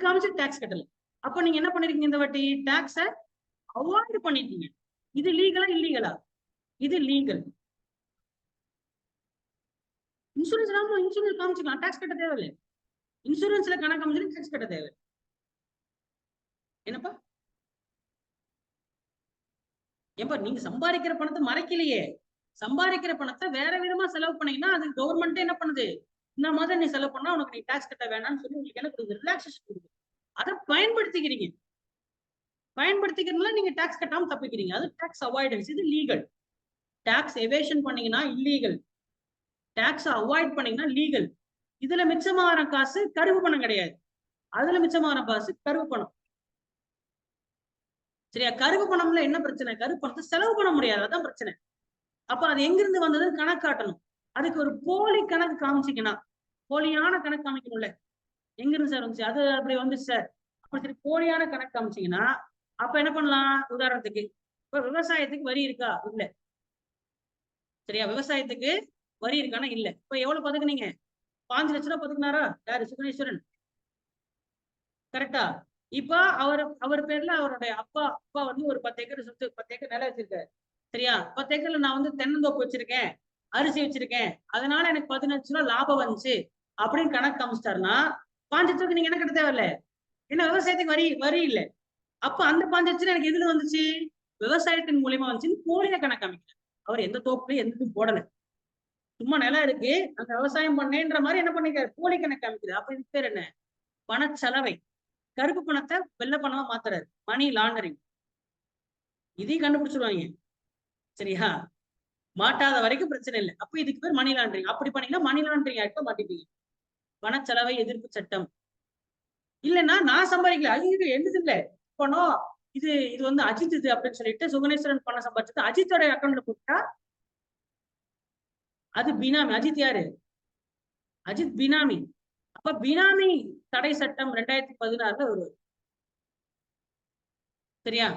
காமிச்சு டாக்ஸ் கட்டல. அப்ப நீங்க என்ன பண்ணிருக்கீங்க, இந்த வாட்டி டாக்ஸ அவாய்ட் பண்ணிட்டீங்க. இது லீகலா இல்லீகலா? இது லீகல். இன்சூரன்ஸ் காமிச்சுக்கலாம், டாக்ஸ் கட்ட தேவையில்லை. இன்சூரன்ஸ்ல கணக்கு காமிச்சு டாக்ஸ் கட்ட தேவை. என்னப்பா ஏப்பா, நீங்க சம்பாதிக்கிற பணத்தை மறைக்கலையே, சம்பாதிக்கிற பணத்தை வேற விதமா செலவு பண்ணீங்கன்னா அது கவர்மெண்ட் என்ன பண்ணுது, இந்த மாதிரி நீ செலவு பண்ணா உனக்கு நீ டாக்ஸ் கட்ட வேணாம்னு சொல்லி உங்களுக்கு என்ன கொடுக்குது, ரிலாக்ஸேஷன் கொடுக்குது. அதை பயன்படுத்திக்கிறதுல நீங்க டாக்ஸ் கட்டாம தப்பிக்கிறீங்க, அது டாக்ஸ் அவாய்டன்ஸ். இது லீகல். டாக்ஸ் எவேஷன் பண்ணீங்கன்னா இல்லீகல், டாக்ஸ் அவாய்ட் பண்ணீங்கன்னா லீகல். இதுல மிச்சமான காசு கருப்பு பணம் கிடையாது, அதுல மிச்சமான காசு கருப்பு பணம். சரியா? கருப்பு பணம்ல என்ன பிரச்சனை, கருப்பு பணத்தை செலவு பண்ண முடியாது, அதான் பிரச்சனை. அப்ப அது எங்கிருந்து வந்தது கணக்காட்டணும். அதுக்கு ஒரு போலி கணக்கு காமிச்சிக்கணும், போலியான கணக்கு காமிக்கணும்ல. எங்கிருந்து சார் வந்துச்சு, அது அப்படி வந்துச்சு சார், அப்படி சரி போலியான கணக்கு காமிச்சீங்கன்னா அப்ப என்ன பண்ணலாம், உதாரணத்துக்கு இப்ப விவசாயத்துக்கு வரி இருக்கா, இல்ல. சரியா? விவசாயத்துக்கு வரி இருக்கானா, இல்ல. இப்ப எவ்வளவு பதுக்குனீங்க, 5 லட்ச ரூபாய் பதுக்குனாரா யாரு, சுகுணேஸ்வரன். கரெக்டா? இப்ப அவர் பேர்ல அவருடைய அப்பா வந்து ஒரு 10 ஏக்கர் சொத்து, 10 ஏக்கர் நிலம் வச்சிருக்காரு. சரியா? 10 ஏக்கர்ல நான் வந்து தென்னந்தோப்பு வச்சிருக்கேன், அரிசி வச்சிருக்கேன், அதனால எனக்கு 15 லட்ச ரூபாய் லாபம் வந்துச்சு அப்படின்னு கணக்கு காமிச்சிட்டாருன்னா 5 லட்சத்துக்கு நீங்க என்ன கட்ட தேவையில்ல, ஏன்னா விவசாயத்துக்கு வரி இல்ல. அப்ப அந்த 5 லட்சம் எனக்கு எதுல வந்துச்சு, விவசாயத்தின் மூலியமா வந்துச்சுன்னு போலியா கணக்கு காமிக்கிறேன். அவர் எந்த தோப்புலையும் எதுவும் போடல, சும்மா நிலம் இருக்கு, அந்த விவசாயம் பண்ணேன்ற மாதிரி என்ன பண்ணிருக்காரு, போலி கணக்கு காமிக்கிறார். அப்ப இது பேர் என்ன, பணச்சலவை. கருப்பு பணத்தை வெள்ளை பணமா மாத்துறாரு, மணி லாண்டரிங். இதையும் கண்டுபிடிச்சிருவாங்க. சரியா? மாட்டாத வரைக்கும் பிரச்சனை இல்லை. அப்ப இதுக்கு பேர் மணி லாண்டரிங். அப்படி பண்ணீங்கன்னா மணி லாண்டரிங் ஆக்ட மாட்டிப்பீங்க. பணச்சலவை எதிர்ப்பு சட்டம். இல்லைன்னா நான் சம்பாதிக்கல, அது என்னது இல்ல பணம், இது வந்து அஜித் இது அப்படின்னு சொல்லிட்டு சுகுணேஸ்வரன் பணம் சம்பாதிச்சது அஜித்தோட அக்கௌண்ட்ல போட்டா அது பினாமி. அஜித் யாரு, அஜித் பினாமி. அப்ப பினாமி தடை சட்டம் 2016 வருவது. சரியா?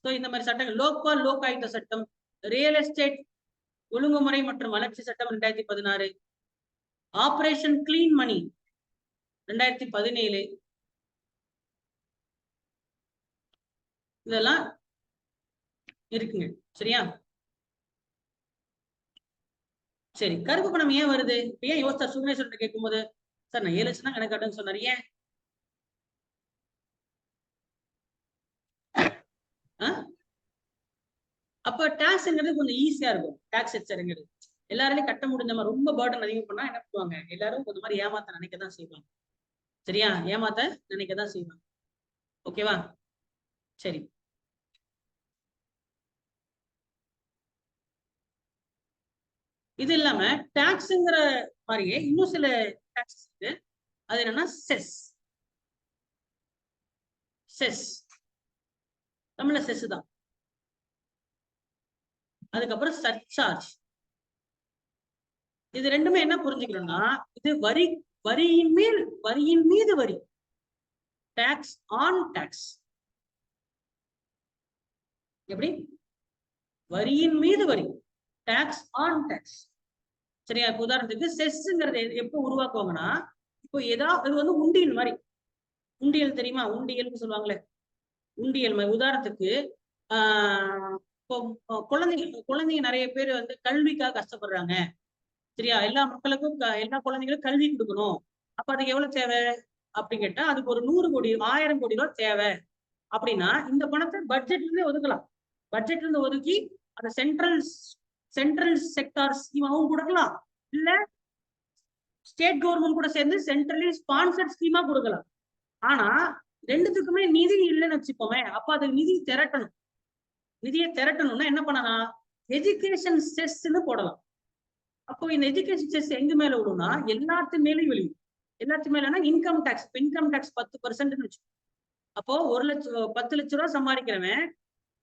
இந்த மாதிரி சட்டங்கள், லோக்பால் லோக் ஆயுக்த சட்டம், ரியல் எஸ்டேட் ஒழுங்குமுறை மற்றும் வளர்ச்சி சட்டம் 2016, ஆபரேஷன் கிளீன் மணி 2017, இதெல்லாம் இருக்குங்க. சரியா? சரி, கருப்பு பணம் ஏன் வருது? ஏன் யோசிச்சா சுகுணேஸ்வரன் கேட்கும் போது சார் நான் 7 லட்சம் தான் கணக்கு காட்டுன்னு சொன்னாரு. ஏன்? அப்ப டாக்ஸ்ங்கிறது கொஞ்சம் ஈஸியா இருக்கும். டாக்ஸ் ஸ்ட்ரக்சர்ங்கிறது எல்லாராலையும் கட்ட முடிஞ்ச மாதிரி. ரொம்ப பர்டன் அதிகம் பண்ணா என்ன பண்ணுவாங்க, எல்லாரும் கொஞ்சம் மாதிரி ஏமாத்த நினைக்கதான் செய்வாங்க. சரியா? ஏமாத்த நினைக்கதான் செய்வாங்க. ஓகேவா? சரி, இது இல்லாம டாக்ஸ்ங்கிற மாதிரியே இன்னும் சில டாக்ஸ் இருக்கு. அது என்னன்னா செஸ். செஸ் தமிழ்ல செஸ் தான். அதுக்கப்புறம் சர்சார்ஜ். இது ரெண்டுமே என்ன புரிஞ்சுக்கணும்னா, இது வரியின் மீது வரி. Tax on tax. எப்படி? வரியின் மீது வரி, டாக்ஸ் ஆன் டாக்ஸ். சரியா? இப்ப உதாரணத்துக்கு செஸ்ங்கிறது எப்போ உருவாக்குவாங்கன்னா, இப்போ ஏதாவது இது வந்து உண்டியல் மாதிரி. உண்டியல் தெரியுமா? உண்டியல்னு சொல்லுவாங்களே, உண்டியல் மாதிரி. உதாரணத்துக்கு இப்போ குழந்தைங்க நிறைய பேர் வந்து கல்விக்காக கஷ்டப்படுறாங்க. சரியா? எல்லா மக்களுக்கும் எல்லா குழந்தைங்களுக்கும் கல்வி கொடுக்கணும். அப்ப அதுக்கு எவ்வளவு தேவை அப்படின்னு கேட்டா, அதுக்கு ஒரு 100 கோடி 1000 கோடி ரூபாய் தேவை. அப்படின்னா இந்த பணத்தை பட்ஜெட்ல இருந்தே ஒதுக்கலாம். பட்ஜெட்ல இருந்து ஒதுக்கி அந்த சென்ட்ரல் செக்டார் ஸ்கீமாவும் கொடுக்கலாம், இல்ல ஸ்டேட் கவர்மெண்ட் கூட சேர்ந்து சென்ட்ரலி ஸ்பான்சர்ட் ஸ்கீமா கொடுக்கலாம். ஆனா ரெண்டுத்துக்குமே நிதி இல்லைன்னு வச்சுப்போமே, அப்ப அது நிதி திரட்டணும். நிதியை திரட்டணும்னா என்ன பண்ணலாம்? எஜுகேஷன் செஸ்ன்னு போடலாம். அப்போ இந்த எஜுகேஷன் செஸ் எங்க மேல விடும்னா, எல்லாத்து மேலேயும் விழுகும். எல்லாத்து மேலனா இன்கம் டாக்ஸ். இன்கம் டாக்ஸ் 10% வச்சு. அப்போ 10 லட்சம் ரூபாய் சம்பாதிக்கிறவன்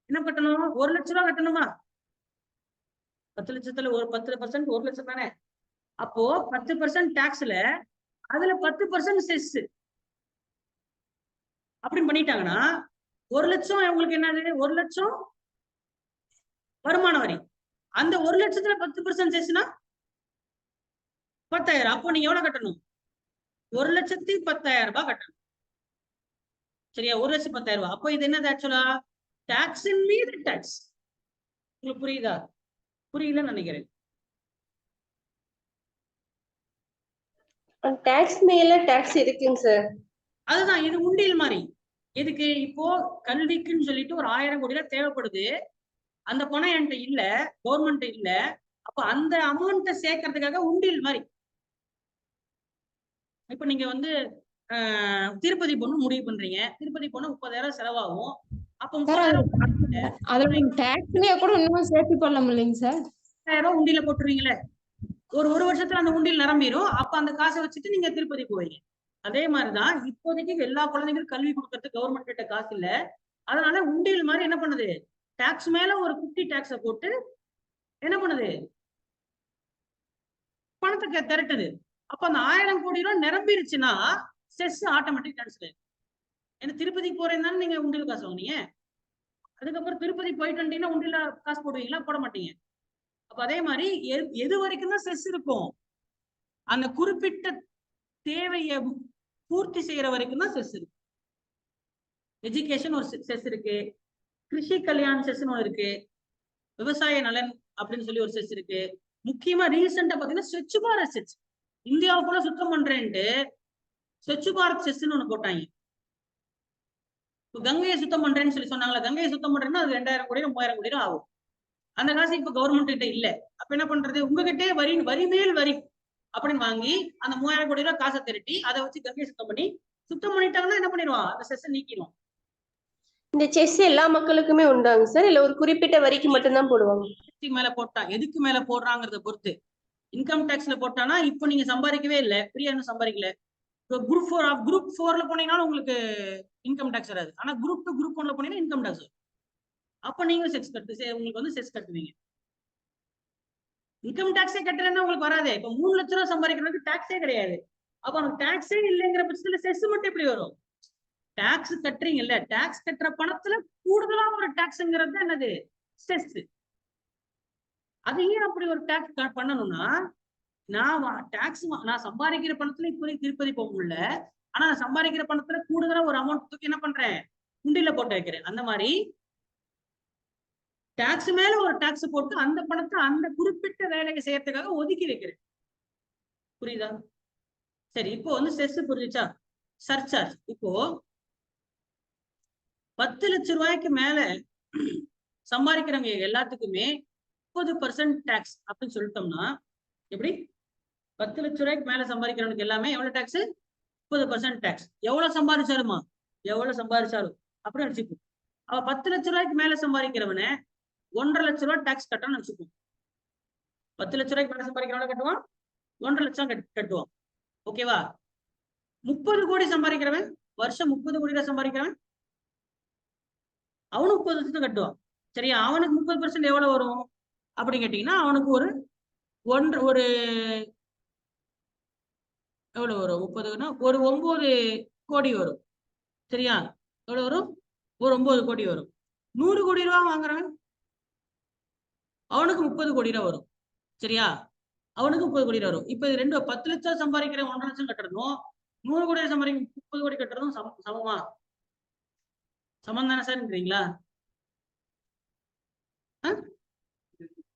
என்ன கட்டணும்? 1 லட்சம் ரூபாய் கட்டணுமா? 10 லட்சத்துல ஒரு 10% 1 லட்சம் தானே. அப்போ 10% டாக்ஸ்ல அதுல 10% செஸ் அப்படின்னு பண்ணிட்டாங்கன்னா 1 லட்சம் உங்களுக்கு என்னது? 1 லட்சம் வருமான வரி. அந்த 1 லட்சத்துல 10% செஸ்னா 10,000. அப்போ நீங்க எவ்வளவு கட்டணும்? 1,10,000 ரூபாய் கட்டணும். சரியா? 1,10,000 ரூபாய். அப்போ இது என்னது ஆக்சுவலா? டாக்ஸின் மீது டாக்ஸ். உங்களுக்கு புரியுதா? புரியலன்னு நினைக்கிறேன். டாக்ஸ் மேல டாக்ஸ் இருக்குங்க சார். அதுதான், இது உண்டியல் மாதிரி. எதுக்கு? இப்போ கல்விக்குன்னு சொல்லிட்டு ஒரு 1000 கோடி ரூபாய் தேவைப்படுது. அந்த பணம் என்கிட்ட இல்ல, கவர்மெண்ட் இல்ல. அப்ப அந்த அமௌண்ட்டை சேர்க்கறதுக்காக உண்டியல் மாதிரி. இப்ப நீங்க வந்து திருப்பதி போகணும் முடிவு பண்றீங்க. திருப்பதி போனா 30,000 செலவாகும். அப்ப 30,000 டாக்ஸ்லயே கூட இன்னும் சேர்த்து பண்ணலாம் இல்லைங்க சார்? 10,000 உண்டியல போட்டுருவீங்களே, ஒரு வருஷத்துல அந்த உண்டியல் நிரம்பிடும். அப்ப அந்த காசை வச்சுட்டு நீங்க திருப்பதி போவீங்க. அதே மாதிரிதான் இப்போதைக்கு எல்லா குழந்தைங்களுக்கும் கல்வி கொடுக்கறதுக்கு கவர்மெண்ட் கிட்ட காசு இல்ல. அதனால உண்டியல் மாதிரி என்ன பண்ணுது? டாக்ஸ் மேல ஒரு குட்டி டாக்ஸ போட்டு என்ன பண்ணுது? பணத்தை திரட்டுது. அப்ப அந்த 1000 கோடி ரூபாய் நிரம்பிருச்சுன்னா செஸ் ஆட்டோமேட்டிக் கேன்சல். ஏன்னா திருப்பதிக்கு போறேன்னு நீங்க உண்டியல் காசு வாங்குனீங்க. அதுக்கப்புறம் திருப்பதி போயிட்டு வந்தீங்கன்னா உண்டியல காசு போடுவீங்களா? போட மாட்டீங்க. அப்ப அதே மாதிரி எது வரைக்கும் தான் செஸ் இருக்கும்? அந்த குறிப்பிட்ட தேவையை பூர்த்தி செய்யற வரைக்கும் தான் செஸ் இருக்கு. எஜுகேஷன் ஒரு செஸ் இருக்கு, கிருஷி கல்யாண் செஸ் ஒன்று இருக்கு, விவசாய நலன் அப்படின்னு சொல்லி ஒரு செஸ் இருக்கு. முக்கியமா ரீசெண்டா பாத்தீங்கன்னா ஸ்வச் பாரத் செஸ். இந்தியாவுக்குள்ள சுத்தம் பண்றேன்ட்டு ஸ்வச் பாரத் செஸ்ன்னு ஒண்ணு போட்டாங்க. கங்கையை சுத்தம் பண்றேன்னு சொல்லி சொன்னாங்களா, கங்கையை சுத்தம் பண்றேன்னா அது 2000 கோடி 3000 கோடி ஆகும். அந்த காசு இப்ப கவர்மெண்ட் கிட்ட இல்ல. அப்ப என்ன பண்றது? உங்ககிட்டே வரி மேல் வரி அப்படின்னு வாங்கி அந்த 3000 கோடி ரூபாய் காசை திரட்டி அதை வச்சு கங்கையை சுத்தம் பண்ணிட்டாங்கன்னா என்ன பண்ணிடுவான்? அந்த செஸ் நீக்கிடுவான். இந்த செஸ் எல்லா மக்களுக்குமே உண்டாங்க சார், இல்ல ஒரு குறிப்பிட்ட வரிக்கு மட்டும்தான் போடுவாங்க? மேல போட்டா எதுக்கு மேல போடுறாங்கிறத பொறுத்து. இன்கம் டாக்ஸ்ல போட்டானா இப்ப நீங்க சம்பாதிக்கவே இல்லை, ஃப்ரீயா இன்னும் சம்பாதிக்கல. குரூப் 4ல போனீங்கன்னாலும் உங்களுக்கு இன்கம் டாக்ஸ் வராது. ஆனா குரூப் 2 குரூப் 1ல போனீங்கன்னா இன்கம் டாக்ஸ் வரும். அப்ப நீங்க உங்களுக்கு வந்து செஸ் கட்டுவீங்க. இன்கம் டாக்ஸே கட்டுறேன்னா உங்களுக்கு வராது. இப்ப 3 லட்சம் ரூபாய் சம்பாதிக்கிறதுக்கு டாக்ஸே கிடையாது. அப்ப அவனுக்கு டாக்ஸே இல்லைங்கிற பட்சத்துல செஸ் மட்டும் எப்படி வரும்? டாக்ஸ் கட்டுறீங்கல்ல, டாக்ஸ் கட்டுற பணத்துல கூடுதலா ஒரு டாக்ஸ்ங்கிறது என்னது? செஸ். அதையும் அப்படி ஒரு டாக்ஸ் பண்ணணும்னா, நான் சம்பாதிக்கிற பணத்துல இப்போதைக்கு திருப்பதி போக முடியல. ஆனா நான் சம்பாதிக்கிற பணத்துல கூடுதலா ஒரு அமௌண்ட் தூக்கி என்ன பண்றேன்? உண்டியில போட்டு வைக்கிறேன். அந்த மாதிரி டாக்ஸ் மேல ஒரு டாக்ஸ் போட்டு அந்த பணத்தை அந்த குறிப்பிட்ட வேலையை செய்யறதுக்காக ஒதுக்கி வைக்கிறேன். புரியுதா? சரி, இப்போ வந்து செஸ் புரிஞ்சுச்சா? சர்சார்ஜ் இப்போ 10 லட்சம் ரூபாய்க்கு மேல சம்பாதிக்கிறவங்க எல்லாத்துக்குமே 30% டாக்ஸ் அப்படின்னு சொல்லிட்டோம்னா எப்படி? 10 லட்சம் ரூபாய்க்கு மேல சம்பாதிக்கிறவனுக்கு எல்லாமே எவ்வளவு டாக்ஸ்? 30% டாக்ஸ். எவ்வளவு சம்பாதிச்சாலுமா? எவ்வளவு சம்பாதிச்சாலும் அப்படின்னு நினைச்சுப்போம். அவ 10 லட்சம் ரூபாய்க்கு மேல சம்பாதிக்கிறவனை 1.5 லட்சம் ரூபாய் டாக்ஸ் கட்டணும்னு நினைச்சுப்போம். 10 லட்சம் ரூபாய்க்கு மேல சம்பாதிக்கிறவன கட்டுவான், 1.5 லட்சம் கட்டுவான். ஓகேவா? 30 கோடி சம்பாதிக்கிறவன், வருஷம் 30 கோடி ரூபாய் சம்பாதிக்கிறவன் அவனுக்கு 30 லட்சம் கட்டுவான். சரியா? அவனுக்கு 30% எவ்வளவு வரும் அப்படின்னு கேட்டீங்கன்னா அவனுக்கு ஒரு எவ்வளவு வரும்? 30ன்னா ஒரு 9 கோடி வரும். சரியா? எவ்வளவு வரும்? ஒரு 9 கோடி வரும். 100 கோடி ரூபாய் வாங்குறவன் அவனுக்கு 30 கோடி ரூபாய் வரும். சரியா? அவனுக்கு 30 கோடி ரூபாய் வரும். இப்ப இது ரெண்டு 10 லட்சம் சம்பாதிக்கிற 1.5 லட்சம் கட்டுறதும் 100 கோடி சம்பாதிக்க 30 கோடி கட்டுறதும் சமமா? சமம் தானே சார்ன்றீங்களா?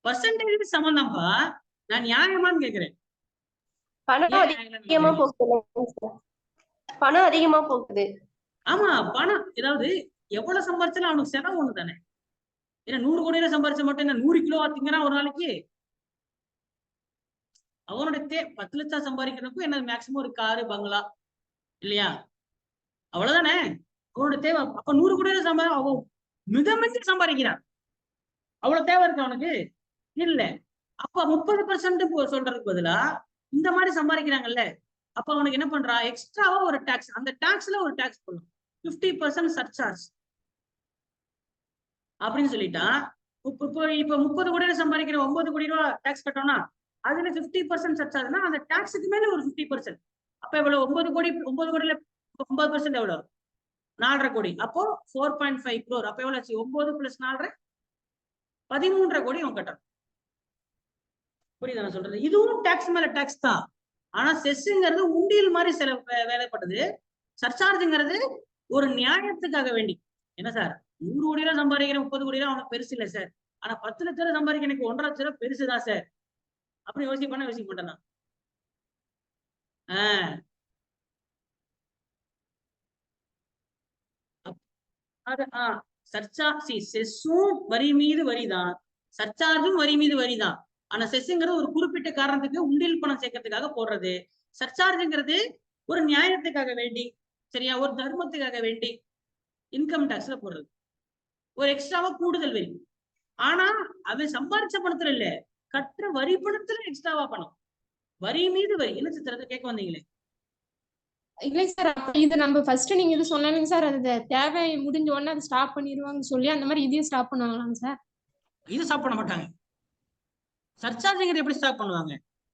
பர்சன்டேஜ் சமம் தான்ப்பா. நான் நியாயமான்னு கேக்குறேன். பணம் அதிகமா போகுது. பணம் அதிகமா போகுது. ஆமா, பணம் ஏதாவது எவ்வளவு சம்பாரிச்சாலும் அவனுக்கு செலவு ஒண்ணு தானே. ஏன்னா 100 கோடியில சம்பாரிச்ச மட்டும் என்ன 100 கிலோ திங்கிறான் ஒரு நாளைக்கு? அவனுடைய 10 லட்சம் சம்பாதிக்கிறதுக்கும் என்ன மேக்சிமம் ஒரு காரு பங்களா இல்லையா? அவ்வளவுதானே அவனோட தேவை. அப்ப 100 கோடியில அவன் மிதமிஞ்சி சம்பாதிக்கிறான். அவ்வளவு தேவை இருக்கு அவனுக்கு இல்ல. அப்ப 30% சொல்றதுக்கு பதிலா இந்த மாதிரி சம்பாதிக்கிறாங்கல்ல, அப்ப அவனுக்கு என்ன பண்றான்? எக்ஸ்ட்ராவா ஒரு டாக்ஸ், அந்த டாக்ஸ்ல ஒரு டாக்ஸ் போடணும். 50% சர்சார்ஜ் அப்படின்னு சொல்லிட்டான். இப்போ 30 கோடியில சம்பாதிக்கிற 9 கோடி ரூபாய் டாக்ஸ் கட்டணும்னா அதுல 50% சர்சார்ஜ்னா அந்த டாக்ஸுக்கு மேல ஒரு 50%. அப்ப எவ்வளவு? 9 கோடியில 50% எவ்வளவு? 4.5 கோடி. அப்போ 4.5 crore. அப்ப எவ்வளவு ஆச்சு? 9 + 4 13.5 கோடி அவன் கட்டணும். புரியுதா நான் சொல்றது? இதுவும் டாக்ஸ் மேல டாக்ஸ் தான். ஆனா செஸ்ங்கிறது உண்டியல் மாதிரி வேலைப்படுது. சர்சார்ஜ்ங்கிறது ஒரு நியாயத்துக்காக வேண்டி. என்ன சார் 100 கோடி ரூபாய் சம்பாதிக்கிற 30 கோடி ரூபாய் அவனுக்கு பெருசு இல்ல சார். ஆனா 10 லட்சம் ரூபாய் சம்பாதிக்க எனக்கு 1.5 லட்சம் ரூபாய் பெருசுதான் சார். அப்படி யோசிக்க மாட்டேன் நான். செஸ்ஸும் வரி மீது வரிதான், சர்சார்ஜும் வரி மீது வரிதான். ஆனா செஸ்ங்கிறது ஒரு குறிப்பிட்ட காரணத்துக்கு உண்டியல் பணம் சேர்க்கறதுக்காக போடுறது. சர்சார்ஜ்ங்கிறது ஒரு நியாயத்துக்காக வேண்டி, சரியா, ஒரு தர்மத்துக்காக வேண்டி இன்கம் டாக்ஸ்ல போடுறது. ஒரு எக்ஸ்ட்ராவா கூடுதல் வரி. ஆனா அவன் சம்பாதிச்ச பணத்துல இல்ல, கட்டுற வரி பணத்துல எக்ஸ்ட்ராவா பணம். வரி மீது வரி. என்ன சித்திரத்தை கேட்க வந்தீங்களே? இல்லைங்க சார், இது நம்ம ஃபர்ஸ்ட் நீங்க இது சொன்னீங்க சார், அது தேவை முடிஞ்ச உடனே அதை ஸ்டாப் பண்ணிடுவாங்க சொல்லி, அந்த மாதிரி இதையும் ஸ்டாப் பண்ணுவாங்களாங்க சார்? இது ஸ்டாப் பண்ண மாட்டாங்க. சர்சார்ஜ்ங்கிறது எப்படி ஸ்டாப் பண்ணுவாங்க?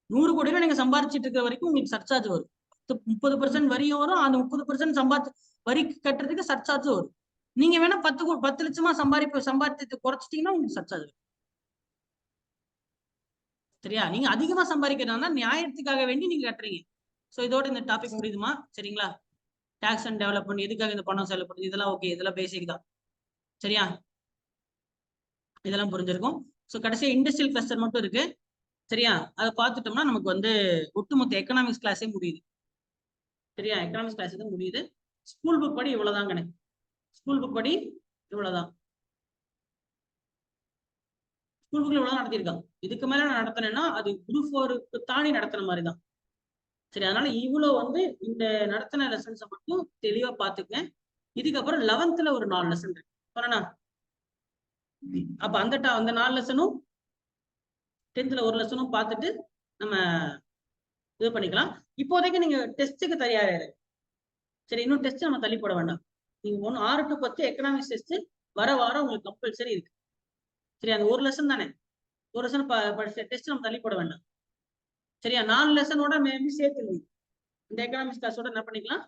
100 கோடி ரூபாய் நீங்க சம்பாதிச்சிட்டு இருக்க வரைக்கும் உங்களுக்கு சர்சார்ஜ் வரும். 30% வரியும் வரும். அந்த 30% வரி கட்டுறதுக்கு சர்சார்ஜ் வரும். நீங்க வேணா 10 லட்சமா சம்பாதித்து குறைச்சிட்டீங்கன்னா உங்களுக்கு சர்சார்ஜ் வரும். சரியா? நீங்க அதிகமா சம்பாதிக்கிறதா நியாயத்துக்காக வேண்டி நீங்க கட்டுறீங்க. சோ இதோட இந்த டாபிக் புரியுதுமா? சரிங்களா? டாக்ஸ் அண்ட் டெவலப்மெண்ட், எதுக்காக இந்த பணம் செலவுப்படுது, இதெல்லாம் ஓகே, இதெல்லாம் பேசிக் தான். சரியா? இதெல்லாம் புரிஞ்சிருக்கும். சோ கடைசியா இண்டஸ்ட்ரியல் கிளஸ்டர் மட்டும் இருக்கு. சரியா? அதை பார்த்துட்டோம்னா நமக்கு வந்து ஒட்டுமொத்த எக்கனாமிக்ஸ் கிளாஸே முடியுது. சரியா? எக்கனாமிக்ஸ் கிளாஸ் தான் முடியுது. ஸ்கூல் புக் படி இவ்வளவுதான் கணக்கு. ஸ்கூல் புக் படி இவ்வளவுதான். ஸ்கூல் புக்ல இவ்வளவு நடத்திருக்கான். இதுக்கு மேல நான் நடத்தினேன்னா அது குரூப் 4க்கு தாண்டி நடத்துன மாதிரி தான். சரி, அதனால இவ்வளவு வந்து இந்த நடத்தின லெசன்ஸை மட்டும் தெளிவா பாத்துக்கேன். இதுக்கப்புறம் 11th ஒரு 4 லெசன் இருக்கு. அப்ப அந்த 4 லெசனும் 10th ஒரு லெசனும் பார்த்துட்டு நம்ம இது பண்ணிக்கலாம். இப்போதைக்கு நீங்க டெஸ்ட்டுக்கு தயாராரு. சரி, இன்னும் டெஸ்ட் நம்ம தள்ளி போட வேண்டாம். நீங்க 6 to 10 எக்கனாமிக்ஸ் டெஸ்ட் வர வாரம் உங்களுக்கு கம்பல்சரி இருக்கு. சரி, அந்த ஒரு லெசன் தானே, ஒரு லெசன் படிச்ச டெஸ்ட் நம்ம தள்ளி போட வேண்டாம். சரியா? 4 லெசனோட மேபி சேர்த்து இந்த எக்கனாமிக்ஸ் கிளாஸோட என்ன பண்ணிக்கலாம்,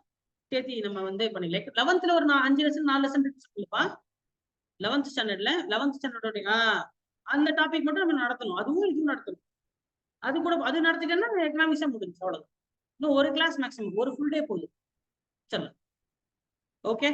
சேர்த்து நம்ம வந்து பண்ணிக்கலாம். 11th ஒரு 5 லெசன் 4 லெசன் இருக்குப்பா. 11th ஸ்டாண்டர்ட்ல 11th ஸ்டாண்டர்டோட அந்த டாபிக் மட்டும் நம்ம நடத்தணும். அதுவும் இதுவும் நடத்தணும். அது கூட அது நடத்திட்டேன்னா எக்கனாமிக்ஸா முடிஞ்சு. அவ்வளவுதான். இன்னும் ஒரு கிளாஸ் மேக்ஸிமம், ஒரு ஃபுல் டே போதும். சரி, ஓகே.